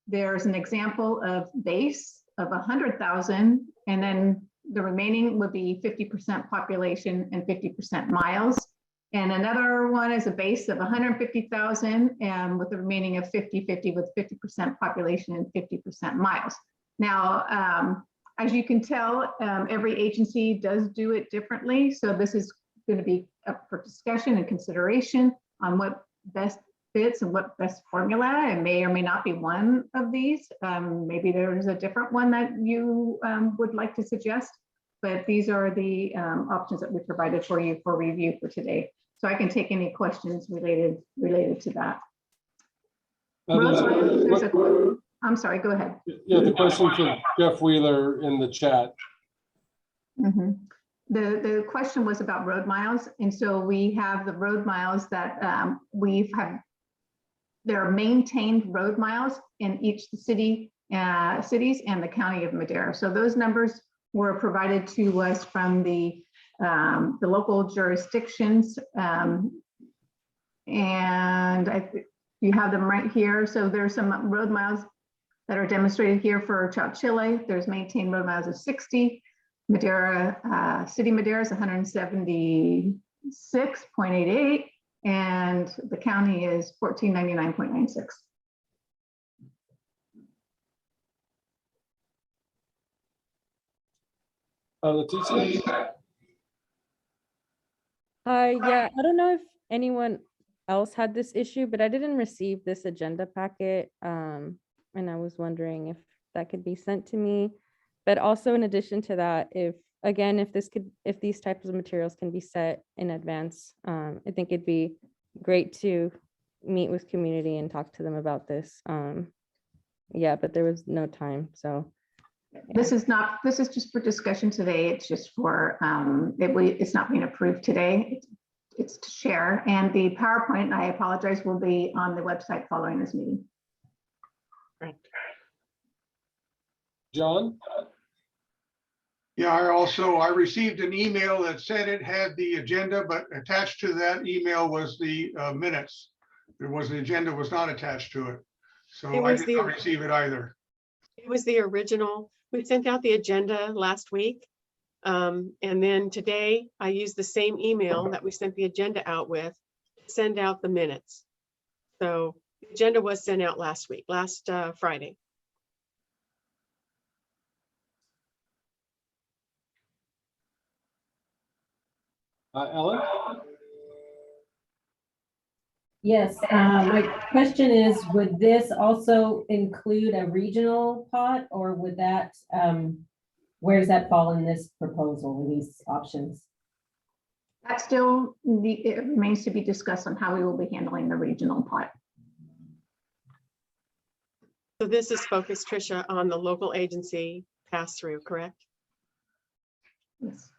There's an example of base of 100,000, and then the remaining would be 50% population and 50% miles. And another one is a base of 150,000 and with the remaining of 50-50 with 50% population and 50% miles. Now, as you can tell, every agency does do it differently. So this is going to be up for discussion and consideration on what best fits and what best formula. It may or may not be one of these. Maybe there's a different one that you would like to suggest, but these are the options that we provided for you for review for today. So I can take any questions related to that. I'm sorry, go ahead. Yeah, the question from Jeff Wheeler in the chat. Mm-hmm. The question was about road miles. And so we have the road miles that there are maintained road miles in each cities and the county of Madera. So those numbers were provided to us from the local jurisdictions. And you have them right here. So there's some road miles that are demonstrated here for Chowchilla. There's maintained road miles of 60. Madera, City Madera is 176.88, and the county is 1499.96. Leticia? Yeah, I don't know if anyone else had this issue, but I didn't receive this agenda packet. And I was wondering if that could be sent to me. But also in addition to that, if these types of materials can be set in advance, I think it'd be great to meet with community and talk to them about this. Yeah, but there was no time, so. This is just for discussion today. It's just for, it's not being approved today. It's to share. And the PowerPoint, I apologize, will be on the website following this meeting. Right. John? Yeah, I received an email that said it had the agenda, but attached to that email was the minutes. The agenda was not attached to it. So I did not receive it either. It was the original. We sent out the agenda last week. And then today I used the same email that we sent the agenda out with to send out the minutes. So the agenda was sent out last week, last Friday. Ellen? Yes, my question is, would this also include a regional pot, or would that, where does that fall in this proposal, in these options? That still it remains to be discussed on how we will be handling the regional pot. So this is focused, Tricia, on the local agency pass-through, correct? Yes.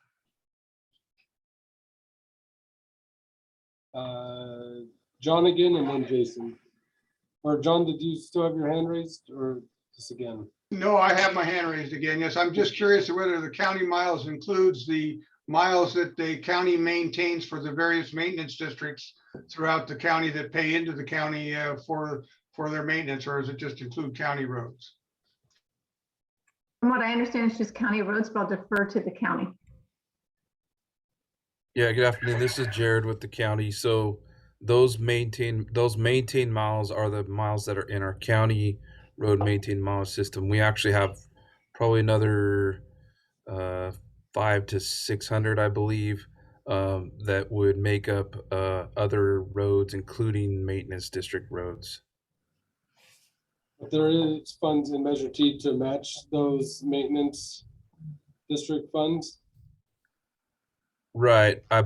John again, and then Jason. Or John, did you still have your hand raised, or this again? No, I have my hand raised again. Yes, I'm just curious whether the county miles includes the miles that the county maintains for the various maintenance districts throughout the county that pay into the county for their maintenance, or does it just include county roads? From what I understand, it's just county roads, but I'll defer to the county. Yeah, good afternoon. This is Jared with the county. So those maintained miles are the miles that are in our county road maintained mile system. We actually have probably another 500 to 600, I believe, that would make up other roads, including maintenance district roads. But there is funds in Measure T to match those maintenance district funds. Right. I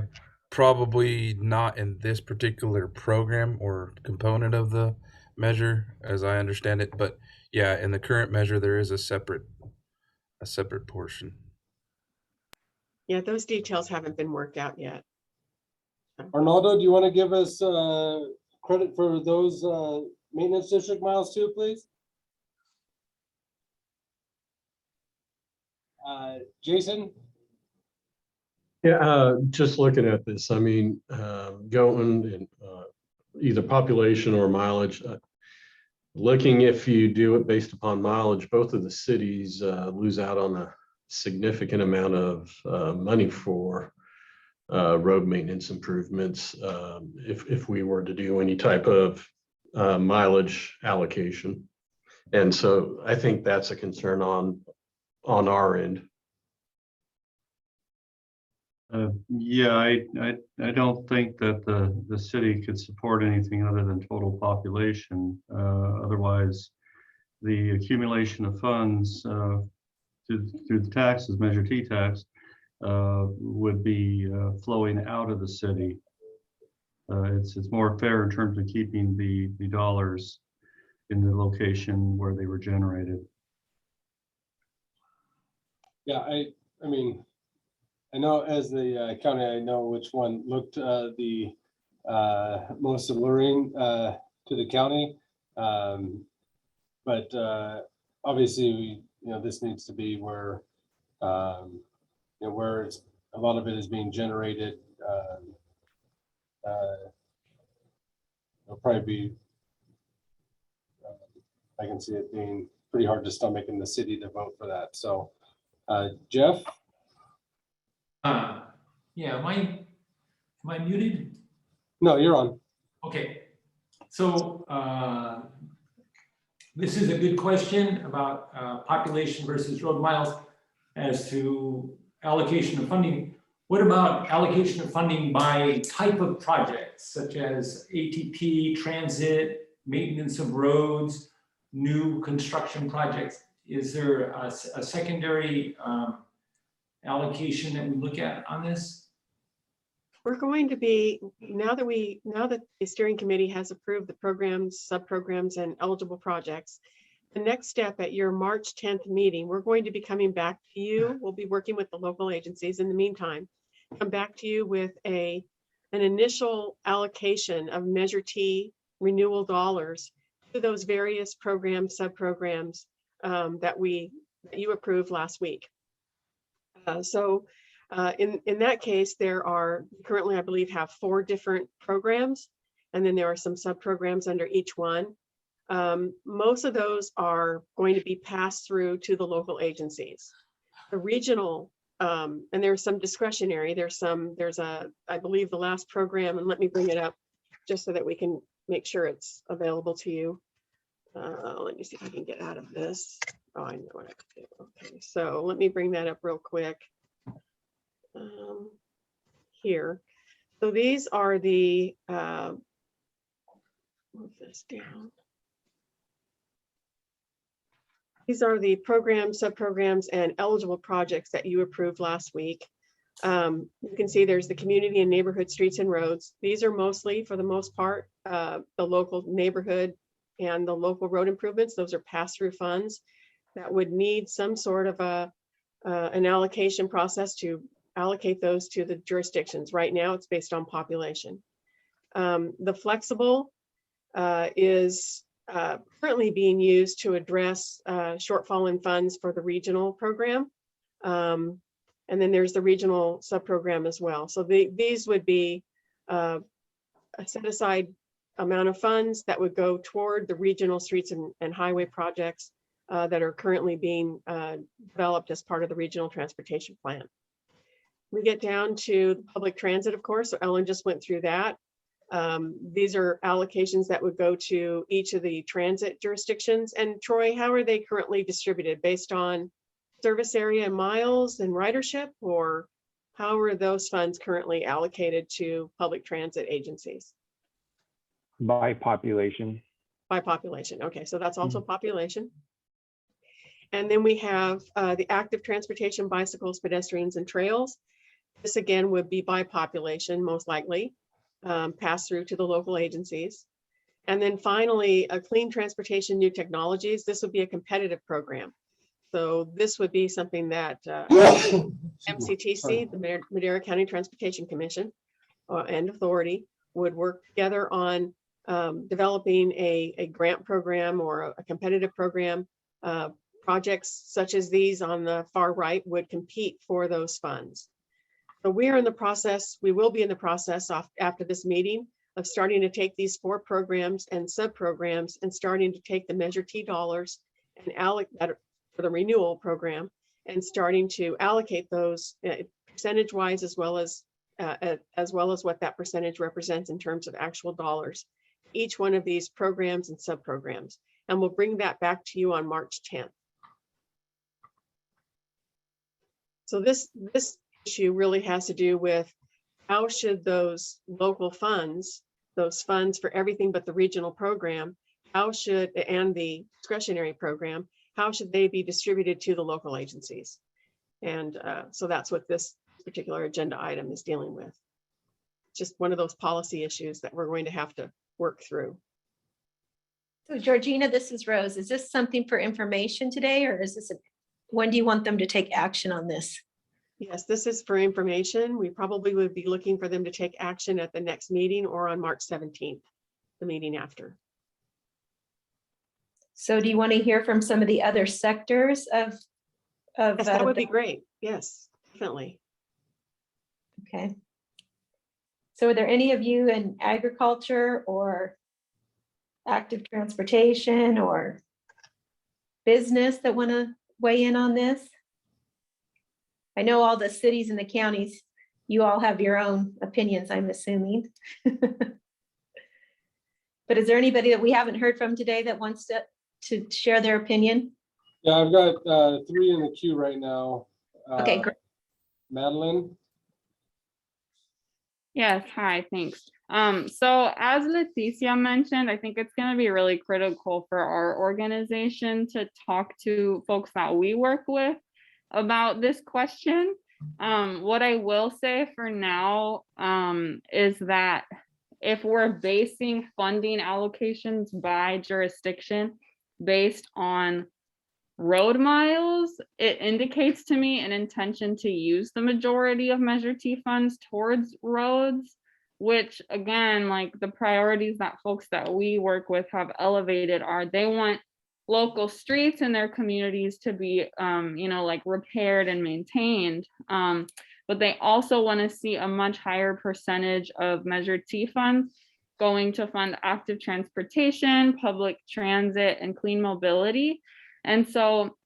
probably not in this particular program or component of the measure, as I understand it. But yeah, in the current measure, there is a separate portion. Yeah, those details haven't been worked out yet. Arnaldo, do you want to give us credit for those maintenance district miles too, please? Jason? Yeah, just looking at this, I mean, going in either population or mileage, looking if you do it based upon mileage, both of the cities lose out on a significant amount of money for road maintenance improvements if we were to do any type of mileage allocation. And so I think that's a concern on our end. Yeah, I don't think that the city could support anything other than total population. Otherwise, the accumulation of funds through the taxes, Measure T tax, would be flowing out of the city. It's more fair in terms of keeping the dollars in the location where they were generated. Yeah, I mean, I know as the county, I know which one looked the most alluring to the county. But obviously, this needs to be where, where it's, a lot of it is being generated. It'll probably be, I can see it being pretty hard to stomach in the city to vote for that. So, Jeff? Yeah, am I muted? No, you're on. Okay, so this is a good question about population versus road miles as to allocation of funding. What about allocation of funding by type of projects, such as ATP, transit, maintenance of roads, new construction projects? Is there a secondary allocation that we look at on this? We're going to be, now that the steering committee has approved the programs, sub-programs, and eligible projects, the next step at your March 10th meeting, we're going to be coming back to you. We'll be working with the local agencies in the meantime, come back to you with an initial allocation of Measure T renewal dollars to those various programs, sub-programs that you approved last week. In that case, there are currently, I believe, have 4 different programs, and then there are some sub-programs under each one. Most of those are going to be passed through to the local agencies. The regional, and there's some discretionary, there's I believe the last program, and let me bring it up just so that we can make sure it's available to you. Let me see if I can get out of this. Oh, I know what I can do. Okay, so let me bring that up real quick. Here. So these are the, move this down. These are the programs, sub-programs, and eligible projects that you approved last week. You can see there's the community and neighborhood streets and roads. These are mostly, for the most part, the local neighborhood and the local road improvements. Those are pass-through funds that would need some sort of an allocation process to allocate those to the jurisdictions. Right now, it's based on population. The flexible is currently being used to address shortfall in funds for the regional program. And then there's the regional sub-program as well. So these would be a set aside amount of funds that would go toward the regional streets and highway projects that are currently being developed as part of the regional transportation plan. We get down to public transit, of course, so Ellen just went through that. These are allocations that would go to each of the transit jurisdictions. And Troy, how are they currently distributed? Based on service area and miles and ridership, or how are those funds currently allocated to public transit agencies? By population. By population. Okay, so that's also population. And then we have the active transportation, bicycles, pedestrians, and trails. This again would be by population, most likely, pass through to the local agencies. And then finally, a clean transportation, new technologies. This would be a competitive program. So this would be something that MCTC, the Madera County Transportation Commission and Authority would work together on developing a grant program or a competitive program. Projects such as these on the far right would compete for those funds. So we are in the process, we will be in the process after this meeting of starting to take these 4 programs and sub-programs and starting to take the Measure T dollars and allocate that for the renewal program and starting to allocate those percentage-wise as well as what that percentage represents in terms of actual dollars, each one of these programs and sub-programs. And we'll bring that back to you on March 10th. So this issue really has to do with how should those local funds, those funds for everything but the regional program, and the discretionary program, how should they be distributed to the local agencies? And so that's what this particular agenda item is dealing with. Just one of those policy issues that we're going to have to work through. So Georgina, this is Rose. Is this something for information today, or is this, when do you want them to take action on this? Yes, this is for information. We probably would be looking for them to take action at the next meeting or on March 17th, the meeting after. So do you want to hear from some of the other sectors of Yes, that would be great. Yes, definitely. Okay. So are there any of you in agriculture or active transportation or business that want to weigh in on this? I know all the cities and the counties, you all have your own opinions, I'm assuming. But is there anybody that we haven't heard from today that wants to share their opinion? Yeah, I've got 3 in the queue right now. Okay, great. Madeline? Yes, hi, thanks. So as Leticia mentioned, I think it's going to be really critical for our organization to talk to folks that we work with about this question. What I will say for now is that if we're basing funding allocations by jurisdiction based on road miles, it indicates to me an intention to use the majority of Measure T funds towards roads, which again, like the priorities that folks that we work with have elevated are they want local streets in their communities to be, like repaired and maintained. But they also want to see a much higher percentage of Measure T funds going to fund active transportation, public transit, and clean mobility. And so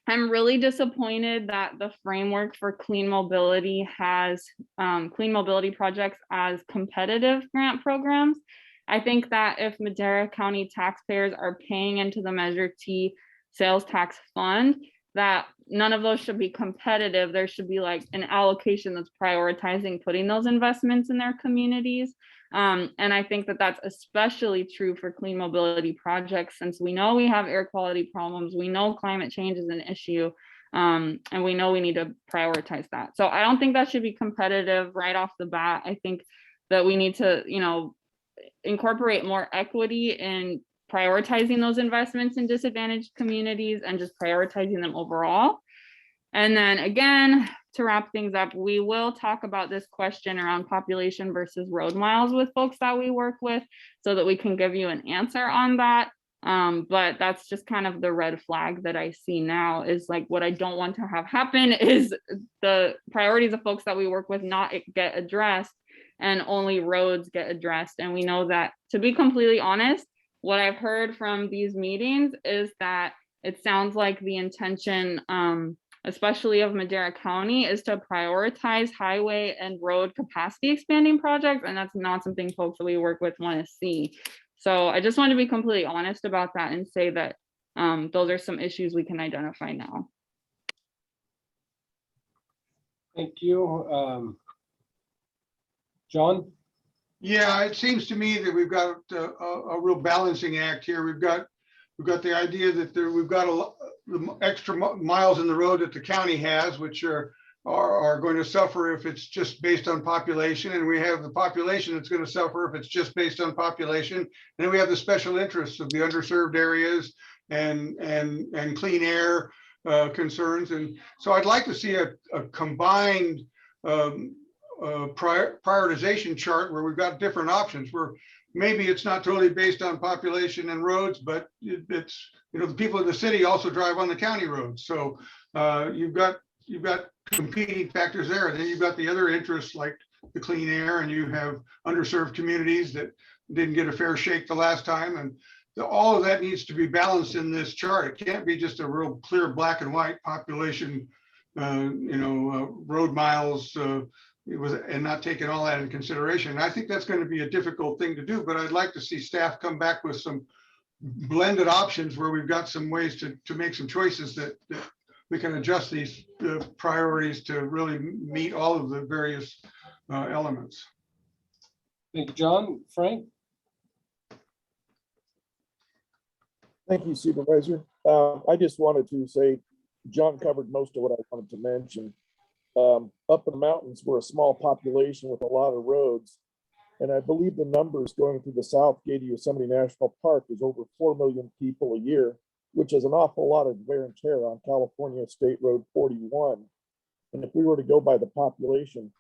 I'm really disappointed that the framework for clean mobility has clean mobility projects as competitive grant programs. I think that if Madera County taxpayers are paying into the Measure T sales tax fund, that none of those should be competitive. There should be like an allocation that's prioritizing putting those investments in their communities. And I think that that's especially true for clean mobility projects, since we know we have air quality problems, we know climate change is an issue, and we know we need to prioritize that. So I don't think that should be competitive right off the bat. I think that we need to, incorporate more equity in prioritizing those investments in disadvantaged communities and just prioritizing them overall. And then again, to wrap things up, we will talk about this question around population versus road miles with folks that we work with so that we can give you an answer on that. But that's just kind of the red flag that I see now, is like what I don't want to have happen is the priorities of folks that we work with not get addressed and only roads get addressed. And we know that, to be completely honest, what I've heard from these meetings is that it sounds like the intention, especially of Madera County, is to prioritize highway and road capacity expanding projects. And that's not something folks that we work with want to see. So I just want to be completely honest about that and say that those are some issues we can identify now. Thank you. John? Yeah, it seems to me that we've got a real balancing act here. We've got the idea that we've got the extra miles in the road that the county has, which are going to suffer if it's just based on population, and we have the population that's going to suffer if it's just based on population. And then we have the special interests of the underserved areas and clean air concerns. And so I'd like to see a combined prioritization chart where we've got different options, where maybe it's not totally based on population and roads, but it's, the people in the city also drive on the county roads. So you've got you've got competing factors there. And then you've got the other interests like the clean air, and you have underserved communities that didn't get a fair shake the last time. And all of that needs to be balanced in this chart. It can't be just a real clear black and white population, road miles, and not taking all that in consideration. And I think that's going to be a difficult thing to do, but I'd like to see staff come back with some blended options where we've got some ways to make some choices that we can adjust these priorities to really meet all of the various elements. Thank you, John. Frank? Thank you, Supervisor. I just wanted to say, John covered most of what I wanted to mention. Up in the mountains, we're a small population with a lot of roads. And I believe the numbers going through the South Gate Yosemite National Park is over 4 million people a year, which is an awful lot of wear and tear on California State Road 41. And if we were to go by the population,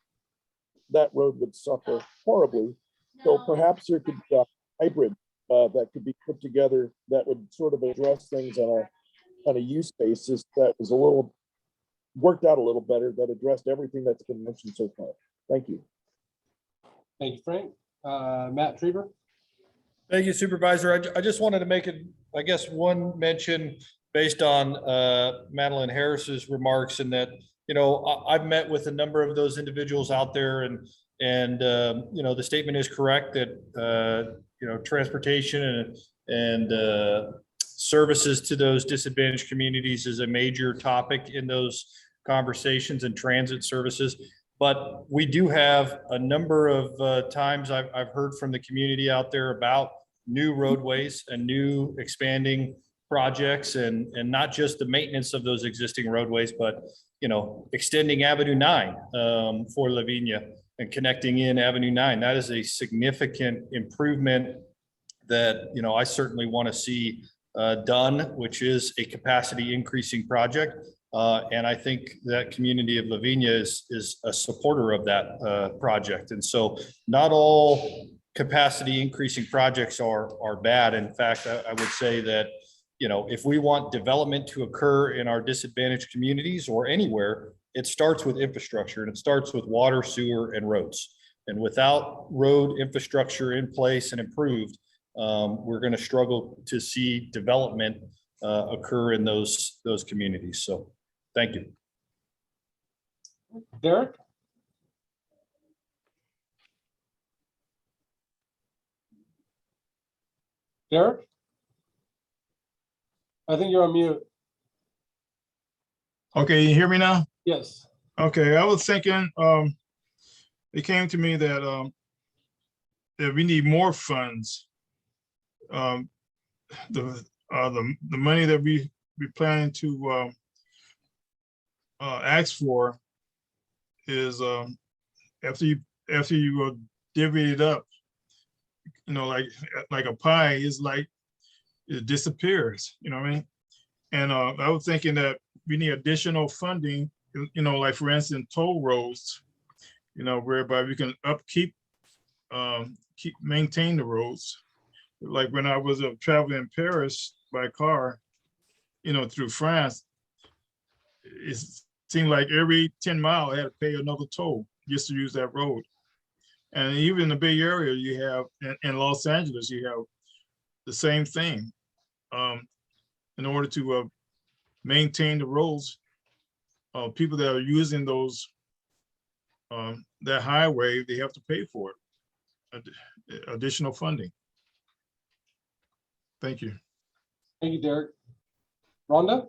that road would suffer horribly. So perhaps there could be a hybrid that could be put together that would sort of address things on a use basis that was worked out a little better, that addressed everything that's been mentioned so far. Thank you. Thank you, Frank. Matt Trieber? Thank you, Supervisor. I just wanted to make it, I guess, one mention based on Madeline Harris's remarks, and that, I've met with a number of those individuals out there, and the statement is correct that, transportation and services to those disadvantaged communities is a major topic in those conversations, and transit services. But we do have a number of times I've heard from the community out there about new roadways and new expanding projects, and not just the maintenance of those existing roadways, but extending Avenue 9 for Lavinia and connecting in Avenue 9. That is a significant improvement that I certainly want to see done, which is a capacity increasing project. And I think that community of Lavinia is a supporter of that project. And so not all capacity increasing projects are bad. In fact, I would say that, if we want development to occur in our disadvantaged communities or anywhere, it starts with infrastructure, and it starts with water, sewer, and roads. And without road infrastructure in place and improved, we're going to struggle to see development occur in those communities. So thank you. Derek? Derek? I think you're on mute. Okay, you hear me now? Yes. Okay, I was thinking, it came to me that we need more funds. The money that we planning to ask for is after you divvy it up, like a pie, is like it disappears. You know what I mean? And I was thinking that we need additional funding. Like for instance, toll roads. Whereby we can maintain the roads. Like when I was traveling in Paris by car, through France, it seemed like every 10 miles I had to pay another toll just to use that road. And even in the Bay Area, you have, in Los Angeles, you have the same thing. In order to maintain the roads, people that are using those, that highway, they have to pay for it, additional funding. Thank you. Thank you, Derek. Rhonda?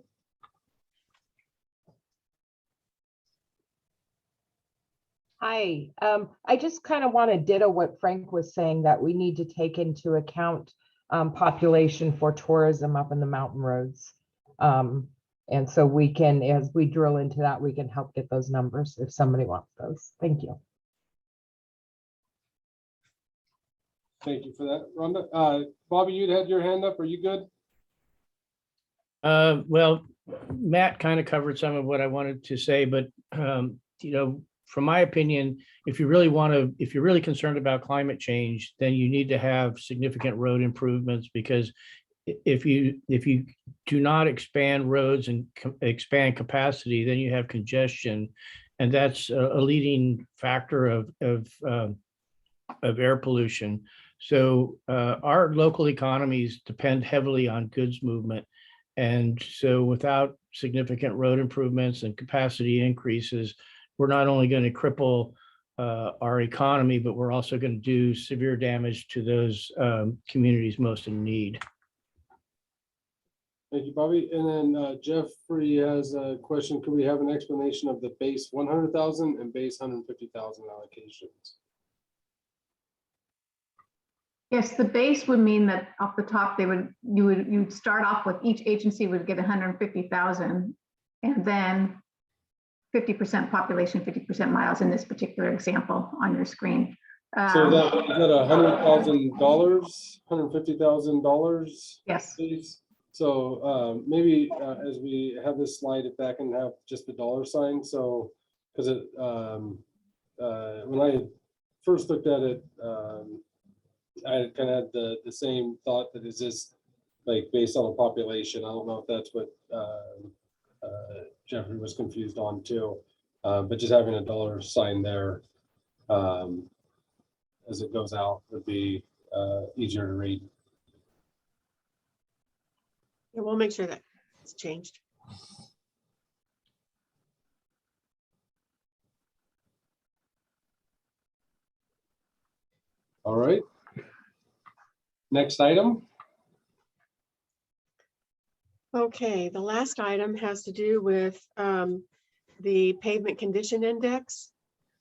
Hi, I just kind of want to ditto what Frank was saying, that we need to take into account population for tourism up in the mountain roads. And so we can, as we drill into that, we can help get those numbers if somebody wants those. Thank you. Thank you for that, Rhonda. Bobby, you'd had your hand up. Are you good? Well, Matt kind of covered some of what I wanted to say, but from my opinion, if you're really concerned about climate change, then you need to have significant road improvements, because if you do not expand roads and expand capacity, then you have congestion. And that's a leading factor of air pollution. So our local economies depend heavily on goods movement. And so without significant road improvements and capacity increases, we're not only going to cripple our economy, but we're also going to do severe damage to those communities most in need. Thank you, Bobby. And then Jeffrey has a question. Could we have an explanation of the base 100,000 and base 150,000 allocations? Yes, the base would mean that off the top, you'd start off with each agency would get 150,000, and then 50% population, 50% miles in this particular example on your screen. So is that $100,000, $150,000? Yes. Please? So maybe as we have this slide, if that can have just the dollar sign. So because it when I first looked at it, I kind of had the same thought that is this like based on a population. I don't know if that's what Jeffrey was confused on too, but just having a dollar sign there as it goes out would be easier to read. Yeah, we'll make sure that it's changed. All right. Next item. Okay, the last item has to do with the pavement condition index.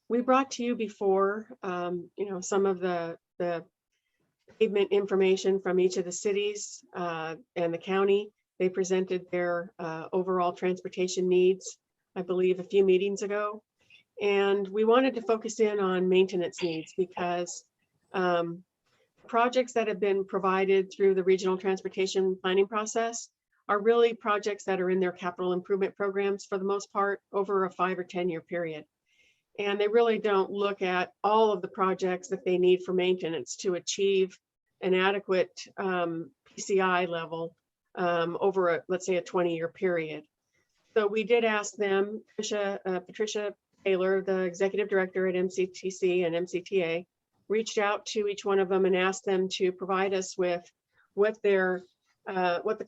We brought to you before, some of the pavement information from each of the cities and the county. They presented their overall transportation needs, I believe, a few meetings ago. And we wanted to focus in on maintenance needs because projects that have been provided through the regional transportation planning process are really projects that are in their capital improvement programs for the most part over a 5 or 10 year period. And they really don't look at all of the projects that they need for maintenance to achieve an adequate PCI level over let's say a 20-year period. So we did ask them, Patricia Taylor, the executive director at MCTC and MCTA, reached out to each one of them and asked them to provide us with what the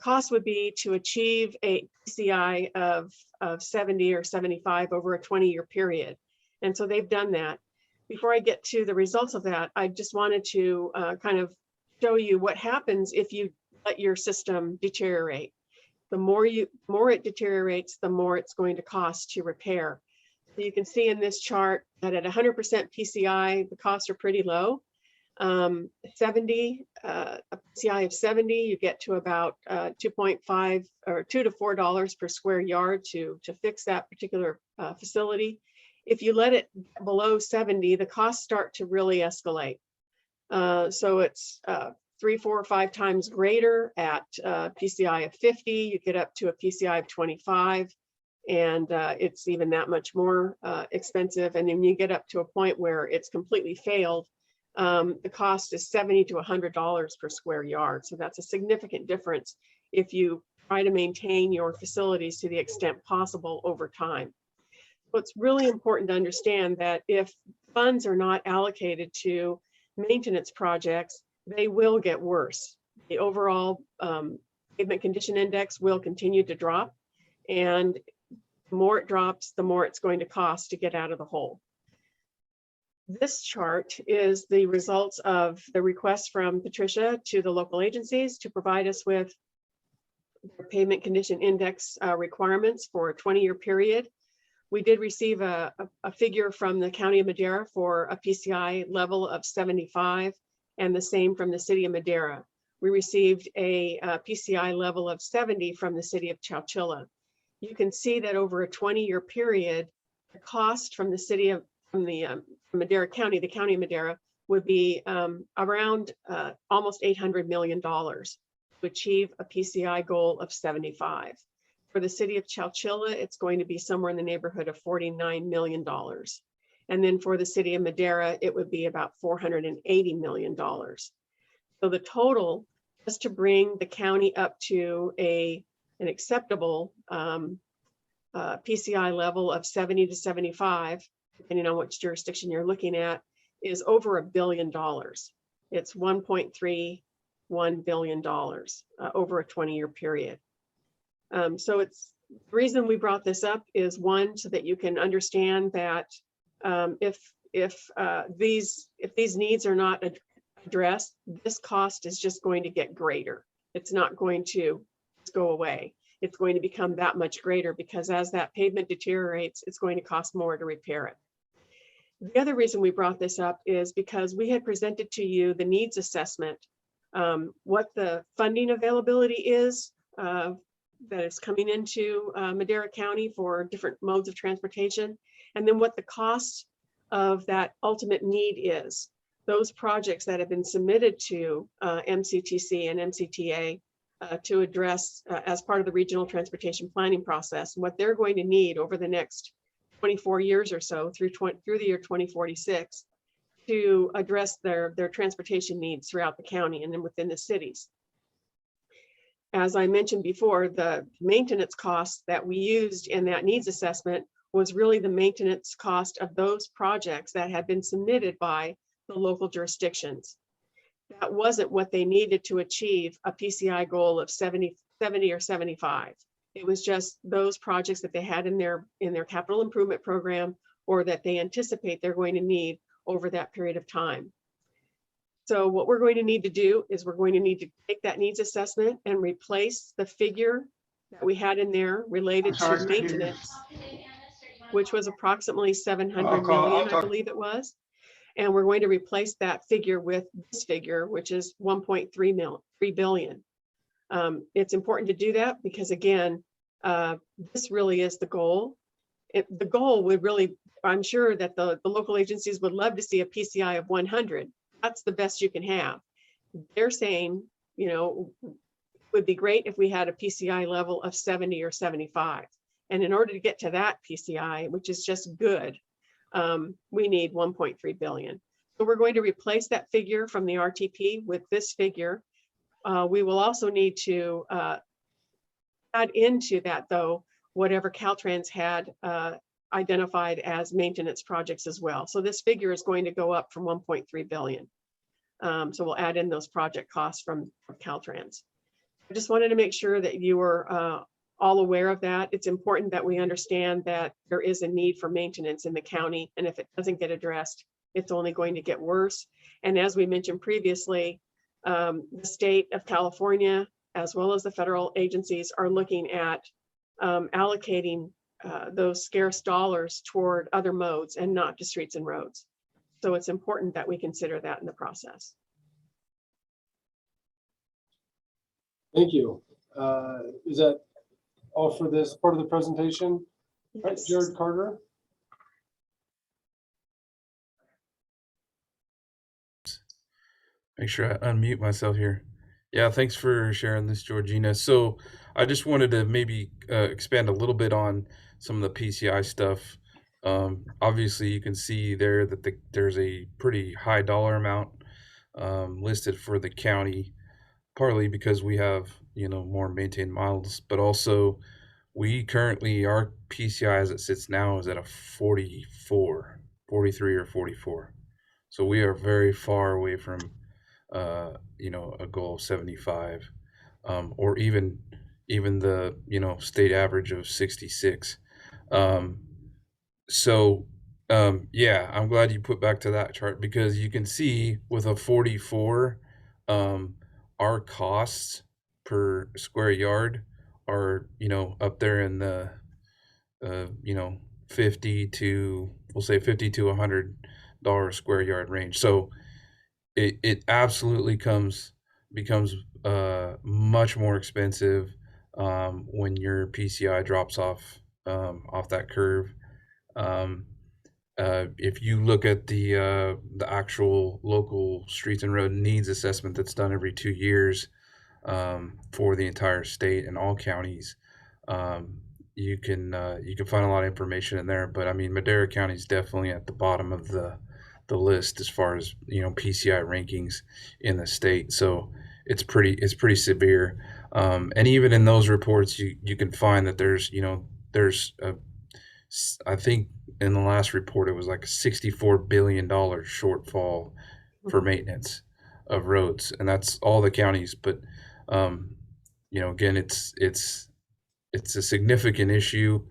cost would be to achieve a PCI of 70 or 75 over a 20-year period. And so they've done that. Before I get to the results of that, I just wanted to kind of show you what happens if you let your system deteriorate. The more it deteriorates, the more it's going to cost to repair. So you can see in this chart that at 100% PCI, the costs are pretty low. 70, a PCI of 70, you get to about 2.5 or $2 to $4 per square yard to fix that particular facility. If you let it below 70, the costs start to really escalate. So it's 3, 4, or 5 times greater at PCI of 50. You get up to a PCI of 25, and it's even that much more expensive. And then you get up to a point where it's completely failed. The cost is $70 to $100 per square yard. So that's a significant difference if you try to maintain your facilities to the extent possible over time. So it's really important to understand that if funds are not allocated to maintenance projects, they will get worse. The overall pavement condition index will continue to drop, and the more it drops, the more it's going to cost to get out of the hole. This chart is the results of the request from Patricia to the local agencies to provide us with pavement condition index requirements for a 20-year period. We did receive a figure from the County of Madera for a PCI level of 75, and the same from the City of Madera. We received a PCI level of 70 from the City of Chowchilla. You can see that over a 20-year period, the cost from the Madera County, the County of Madera, would be around almost $800 million to achieve a PCI goal of 75. For the City of Chowchilla, it's going to be somewhere in the neighborhood of $49 million. And then for the City of Madera, it would be about $480 million. So the total just to bring the county up to an acceptable PCI level of 70 to 75, depending on which jurisdiction you're looking at, is over $1 billion. It's $1.31 billion over a 20-year period. So it's the reason we brought this up is, one, so that you can understand that if these needs are not addressed, this cost is just going to get greater. It's not going to go away. It's going to become that much greater because as that pavement deteriorates, it's going to cost more to repair it. The other reason we brought this up is because we had presented to you the needs assessment, what the funding availability is that is coming into Madera County for different modes of transportation, and then what the cost of that ultimate need is. Those projects that have been submitted to MCTC and MCTA to address as part of the regional transportation planning process, what they're going to need over the next 24 years or so through the year 2046 to address their transportation needs throughout the county and then within the cities. As I mentioned before, the maintenance costs that we used in that needs assessment was really the maintenance cost of those projects that had been submitted by the local jurisdictions. That wasn't what they needed to achieve a PCI goal of 70 or 75. It was just those projects that they had in their capital improvement program or that they anticipate they're going to need over that period of time. So what we're going to need to do is we're going to need to take that needs assessment and replace the figure that we had in there related to maintenance, which was approximately 700 million, I believe it was. And we're going to replace that figure with this figure, which is 1.3 billion. It's important to do that because, again, this really is the goal. The goal would really, I'm sure that the local agencies would love to see a PCI of 100. That's the best you can have. They're saying, you know, it would be great if we had a PCI level of 70 or 75. And in order to get to that PCI, which is just good, we need 1.3 billion. So we're going to replace that figure from the RTP with this figure. We will also need to add into that, though, whatever Caltrans had identified as maintenance projects as well. So this figure is going to go up from 1.3 billion. So we'll add in those project costs from Caltrans. I just wanted to make sure that you were all aware of that. It's important that we understand that there is a need for maintenance in the county, and if it doesn't get addressed, it's only going to get worse. And as we mentioned previously, the state of California, as well as the federal agencies, are looking at allocating those scarce dollars toward other modes and not to streets and roads. So it's important that we consider that in the process. Thank you. Is that all for this part of the presentation? Yes. Right, Jared Carter. Make sure I unmute myself here. Yeah, thanks for sharing this, Georgina. So I just wanted to maybe expand a little bit on some of the PCI stuff. Obviously, you can see there that there's a pretty high dollar amount listed for the county, partly because we have, you know, more maintained miles, but also we currently, our PCI as it sits now is at a 43 or 44. So we are very far away from you know, a goal of 75, or even the, you know, state average of 66. Yeah, I'm glad you put back to that chart because you can see with a 44, our costs per square yard are, you know, up there in the, you know, 50 to, we'll say 50 to $100 square yard range. So it absolutely becomes much more expensive when your PCI drops off that curve. If you look at the actual local streets and road needs assessment that's done every 2 years for the entire state and all counties, you can find a lot of information in there. But I mean, Madera County is definitely at the bottom of the list as far as, you know, PCI rankings in the state. So it's pretty severe. And even in those reports, you can find that there's I think in the last report, it was like a $64 billion shortfall for maintenance of roads, and that's all the counties. But again, it's a significant issue.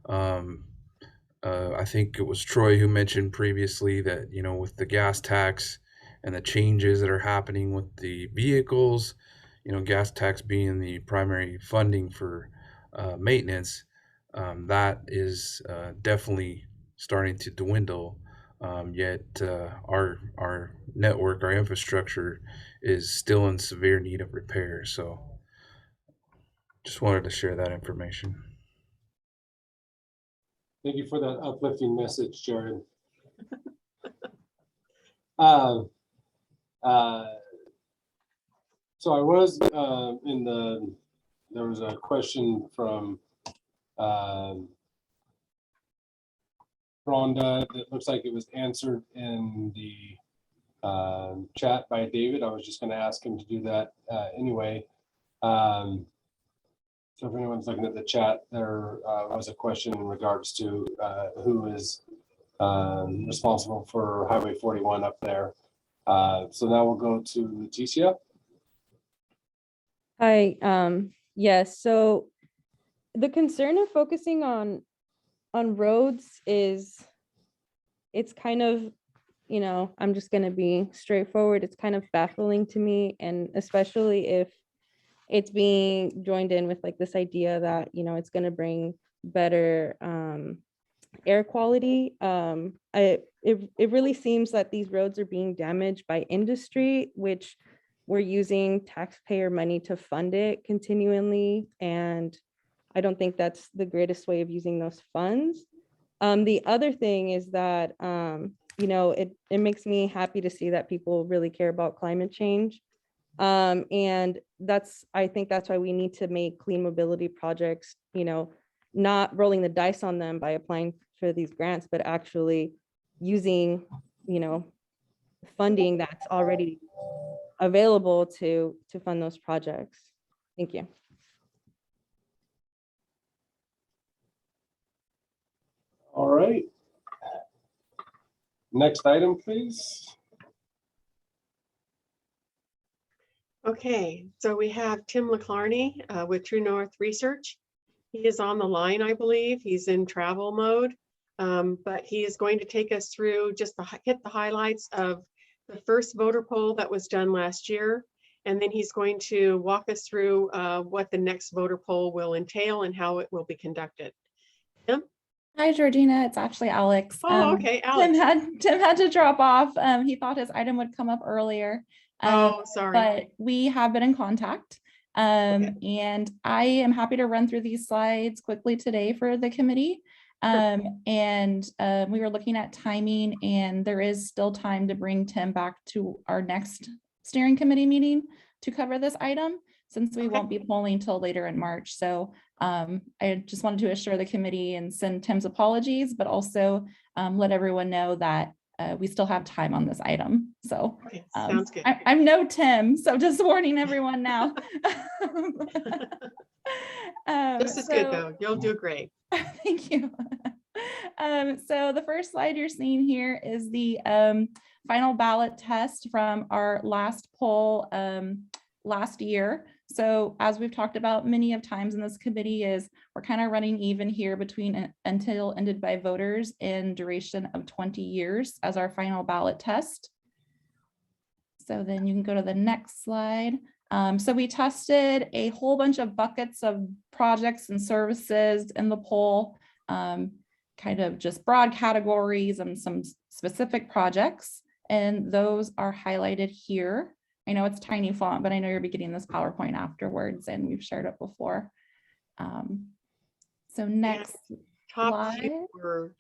I think it was Troy who mentioned previously that with the gas tax and the changes that are happening with the vehicles, gas tax being the primary funding for maintenance, that is definitely starting to dwindle. Yet our network, our infrastructure is still in severe need of repair. So just wanted to share that information. Thank you for that uplifting message, Jared. So I was there was a question from Rhonda that looks like it was answered in the chat by David. I was just going to ask him to do that anyway. So if anyone's looking at the chat, there was a question in regards to who is responsible for Highway 41 up there. So now we'll go to Leticia. Hi, yes, so the concern of focusing on roads is, it's kind of, I'm just gonna be straightforward, it's kind of baffling to me, and especially if it's being joined in with like this idea that, it's gonna bring better air quality. It really seems that these roads are being damaged by industry, which we're using taxpayer money to fund it continually. And I don't think that's the greatest way of using those funds. The other thing is that, it makes me happy to see that people really care about climate change. And I think that's why we need to make clean mobility projects, not rolling the dice on them by applying for these grants, but actually using, funding that's already available to fund those projects. Thank you. All right. Next item, please. Okay, so we have Tim LaClarney with True North Research. He is on the line, I believe. He's in travel mode, but he is going to take us through just hit the highlights of the first voter poll that was done last year. And then he's going to walk us through what the next voter poll will entail and how it will be conducted. Tim? Hi, Georgina. It's actually Alex. Oh, okay, Alex. Tim had to drop off. He thought his item would come up earlier. Oh, sorry. But we have been in contact. Okay. And I am happy to run through these slides quickly today for the committee. And we were looking at timing, and there is still time to bring Tim back to our next steering committee meeting to cover this item, since we won't be polling till later in March. So I just wanted to assure the committee and send Tim's apologies, but also let everyone know that we still have time on this item. So sounds good. I'm no Tim, so just warning everyone now. This is good though. You'll do great. Thank you. So the first slide you're seeing here is the final ballot test from our last poll last year. So as we've talked about many of times in this committee, is we're kind of running even here between until ended by voters in duration of 20 years as our final ballot test. So then you can go to the next slide. So we tested a whole bunch of buckets of projects and services in the poll, kind of just broad categories and some specific projects. And those are highlighted here. I know it's tiny font, but I know you'll be getting this PowerPoint afterwards, and we've shared it before. So next slide.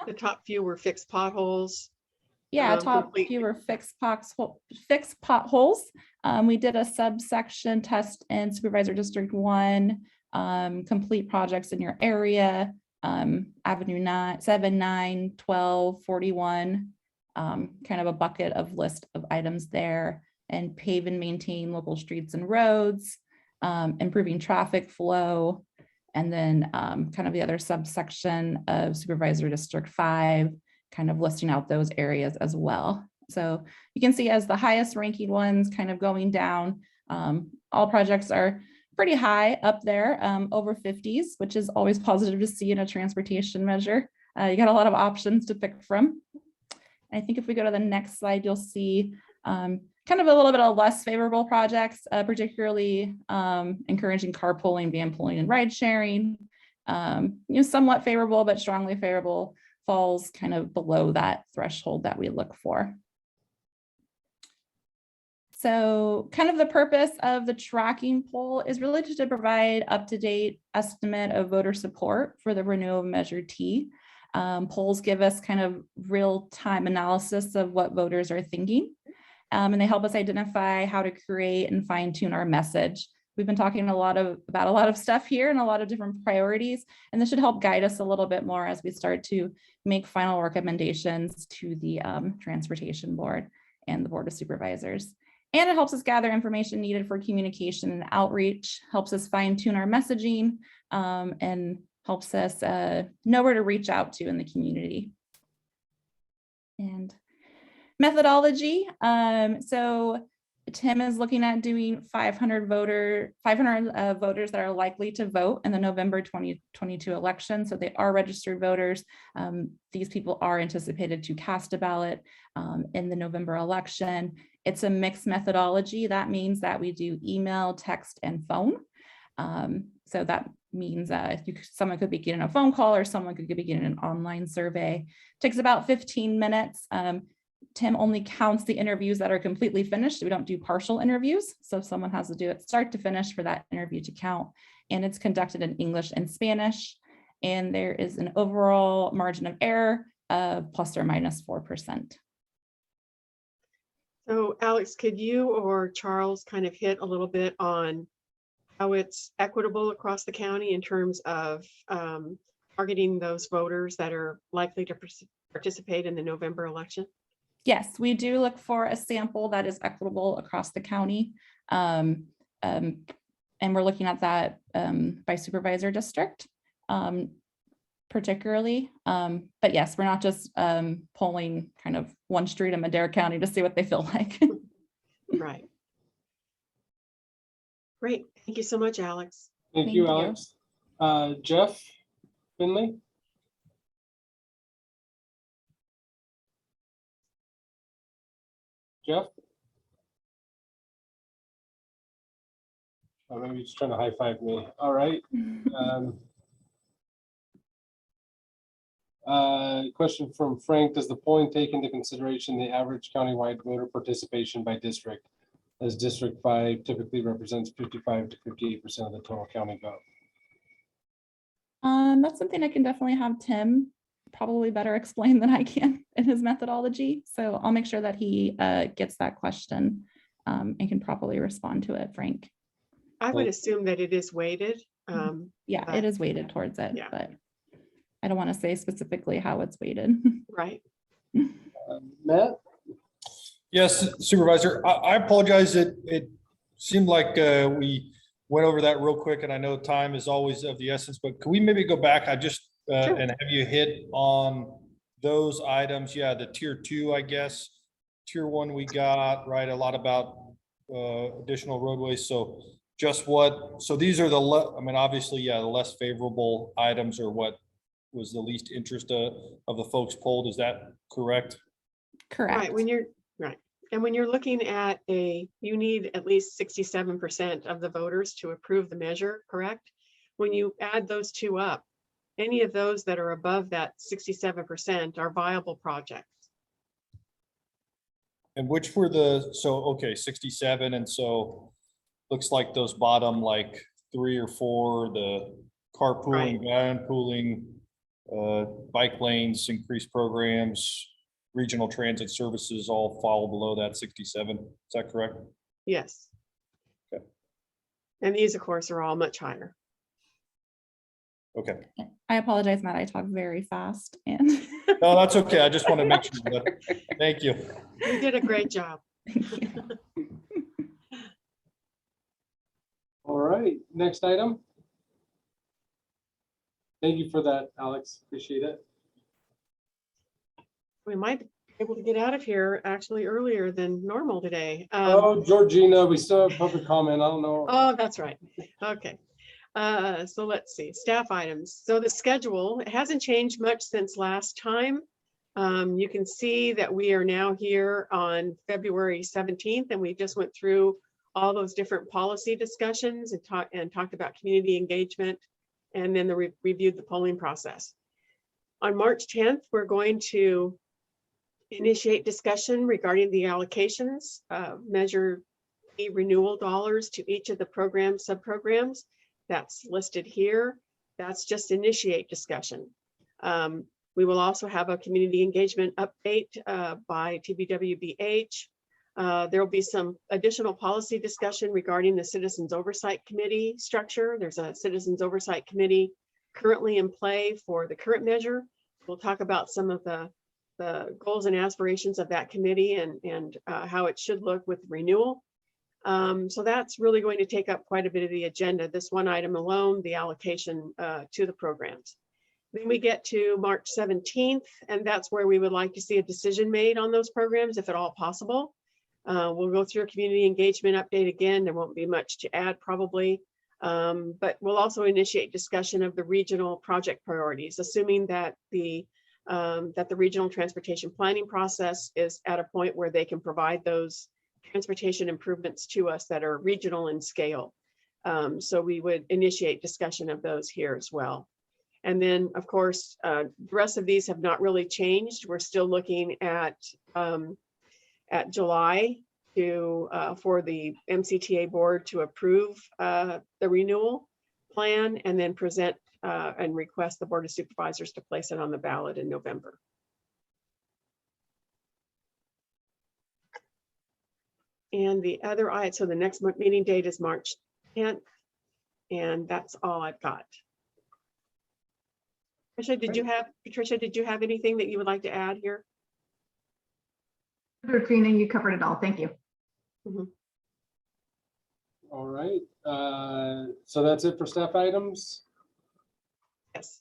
The top few were fixed potholes. Yeah, top few were fixed potholes. We did a subsection test in Supervisor District 1, complete projects in your area, Avenue 9, 7, 9, 12, 41, kind of a bucket of list of items there. and pave and maintain local streets and roads, improving traffic flow, and then kind of the other subsection of Supervisor District 5, kind of listing out those areas as well. So you can see as the highest ranking ones kind of going down, all projects are pretty high up there, over 50s, which is always positive to see in a transportation measure. You got a lot of options to pick from. I think if we go to the next slide, you'll see kind of a little bit of less favorable projects, particularly encouraging carpooling, van pooling, and ride sharing. Somewhat favorable, but strongly favorable falls kind of below that threshold that we look for. So kind of the purpose of the tracking poll is really just to provide up-to-date estimate of voter support for the renewal of Measure T. Polls give us kind of real-time analysis of what voters are thinking, and they help us identify how to create and fine-tune our message. We've been talking about a lot of stuff here and a lot of different priorities, and this should help guide us a little bit more as we start to make final recommendations to the Transportation Board and the Board of Supervisors. And it helps us gather information needed for communication and outreach, helps us fine-tune our messaging, and helps us know where to reach out to in the community. And methodology. So Tim is looking at doing 500 voters that are likely to vote in the November 2022 election. So they are registered voters. These people are anticipated to cast a ballot in the November election. It's a mixed methodology. That means that we do email, text, and phone. So that means someone could be getting a phone call or someone could be getting an online survey. It takes about 15 minutes. Tim only counts the interviews that are completely finished. We don't do partial interviews. So someone has to do it start to finish for that interview to count. And it's conducted in English and Spanish. And there is an overall margin of error of plus or minus 4%. So Alex, could you or Charles kind of hit a little bit on how it's equitable across the county in terms of targeting those voters that are likely to participate in the November election? Yes, we do look for a sample that is equitable across the county. And we're looking at that by supervisor district, particularly. But yes, we're not just polling kind of one street in Madera County to see what they feel like. Right. Great. Thank you so much, Alex. Thank you, Alex. Jeff Finley. Jeff? Oh, maybe he's trying to high five me. All right. Question from Frank. Does the polling take into consideration the average countywide voter participation by district, as District 5 typically represents 55 to 58% of the total county vote? That's something I can definitely have Tim probably better explain than I can in his methodology. So I'll make sure that he gets that question and can properly respond to it, Frank. I would assume that it is weighted. Yeah, it is weighted towards it, but I don't want to say specifically how it's weighted. Right. Matt? Yes, Supervisor, I apologize. It seemed like we went over that real quick, and I know time is always of the essence, but could we maybe go back? I just Sure. and have you hit on those items? Yeah, the tier 2, I guess. Tier 1, we got right a lot about additional roadways. So just what? So these are the obviously, yeah, the less favorable items are what was the least interest of the folks polled. Is that correct? Correct. Right. When you're right. And when you're looking at you need at least 67% of the voters to approve the measure, correct? When you add those two up, any of those that are above that 67% are viable projects. And which were okay, 67. And so looks like those bottom like 3 or 4, the carpooling, van pooling, bike lanes, increased programs, regional transit services all fall below that 67. Is that correct? Yes. Okay. And these, of course, are all much higher. Okay. I apologize, Matt. I talk very fast and no, that's okay. I just want to make sure that. Thank you. You did a great job. Thank you. All right, next item. Thank you for that, Alex. Appreciate it. We might be able to get out of here actually earlier than normal today. Oh, Georgina, we still have public comment. I don't know. Oh, that's right. Okay. So let's see, staff items. So the schedule, it hasn't changed much since last time. You can see that we are now here on February 17th, and we just went through all those different policy discussions and talked about community engagement, and then reviewed the polling process. On March 10th, we're going to initiate discussion regarding the allocations, measure the renewal dollars to each of the program subprograms. That's listed here. That's just initiate discussion. We will also have a community engagement update by TBWBH. There will be some additional policy discussion regarding the Citizens Oversight Committee structure. There's a Citizens Oversight Committee currently in play for the current measure. We'll talk about some of the goals and aspirations of that committee and how it should look with renewal. So that's really going to take up quite a bit of the agenda, this one item alone, the allocation to the programs. Then we get to March 17th, and that's where we would like to see a decision made on those programs, if at all possible. We'll go through a community engagement update again. There won't be much to add probably, but we'll also initiate discussion of the regional project priorities, assuming that the regional transportation planning process is at a point where they can provide those transportation improvements to us that are regional in scale. So we would initiate discussion of those here as well. And then, of course, the rest of these have not really changed. We're still looking at July for the MCTA board to approve the renewal plan and then present and request the Board of Supervisors to place it on the ballot in November. And the other item, so the next meeting date is March 10th, and that's all I've got. Patricia, did you have anything that you would like to add here? Gina, you covered it all. Thank you. All right. So that's it for staff items. Yes.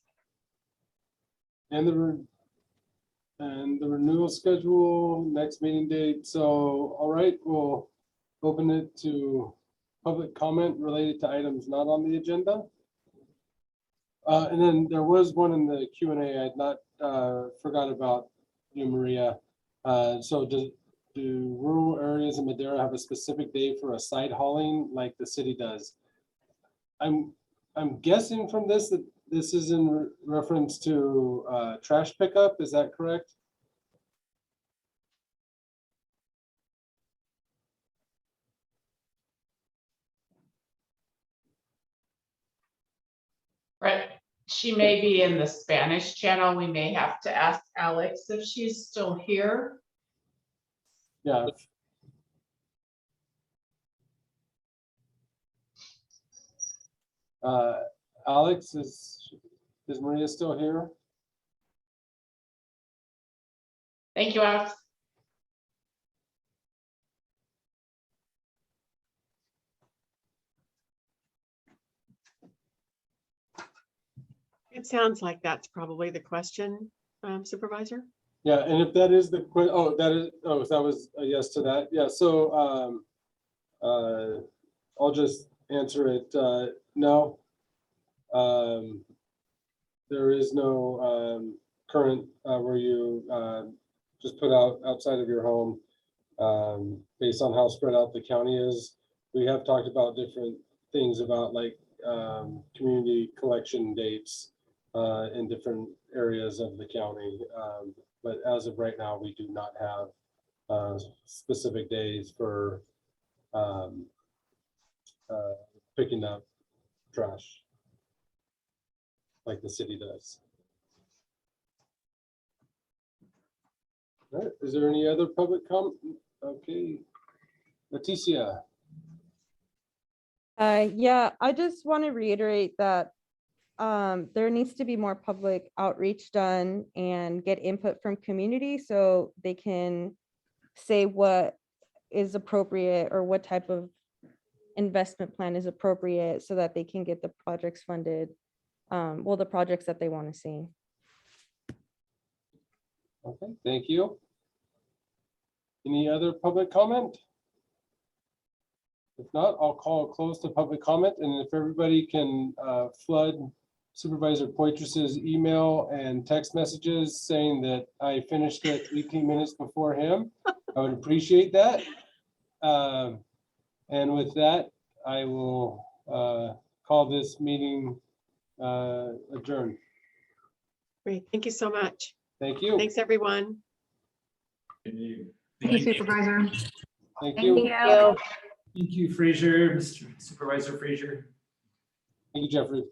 And the renewal schedule, next meeting date. So, all right, we'll open it to public comment related to items not on the agenda. And then there was one in the Q&A. I had not forgot about you, Maria. So do rural areas in Madera have a specific day for a side hauling like the city does? I'm guessing from this that this is in reference to trash pickup. Is that correct? Right. She may be in the Spanish channel. We may have to ask Alex if she's still here. Yeah. Alex, is Maria still here? Thank you, Alex. It sounds like that's probably the question, Supervisor. Yeah, and if that is the question, if that was a yes to that. Yeah, so I'll just answer it. No. There is no current where you just put out outside of your home based on how spread out the county is. We have talked about different things about like community collection dates in different areas of the county. But as of right now, we do not have specific days for picking up trash like the city does. All right, is there any other public comment? Okay, Leticia. Yeah, I just want to reiterate that there needs to be more public outreach done and get input from community so they can say what is appropriate or what type of investment plan is appropriate so that they can get the projects funded. Well, the projects that they want to see. Okay, thank you. Any other public comment? If not, I'll call close to public comment, and if everybody can flood Supervisor Poitras's email and text messages saying that I finished it 18 minutes before him, I would appreciate that. And with that, I will call this meeting adjourned. Great, thank you so much. Thank you. Thanks, everyone. Thank you, Supervisor. Thank you. Thank you, Fraser, Mr. Supervisor Fraser. Thank you, Jeffrey.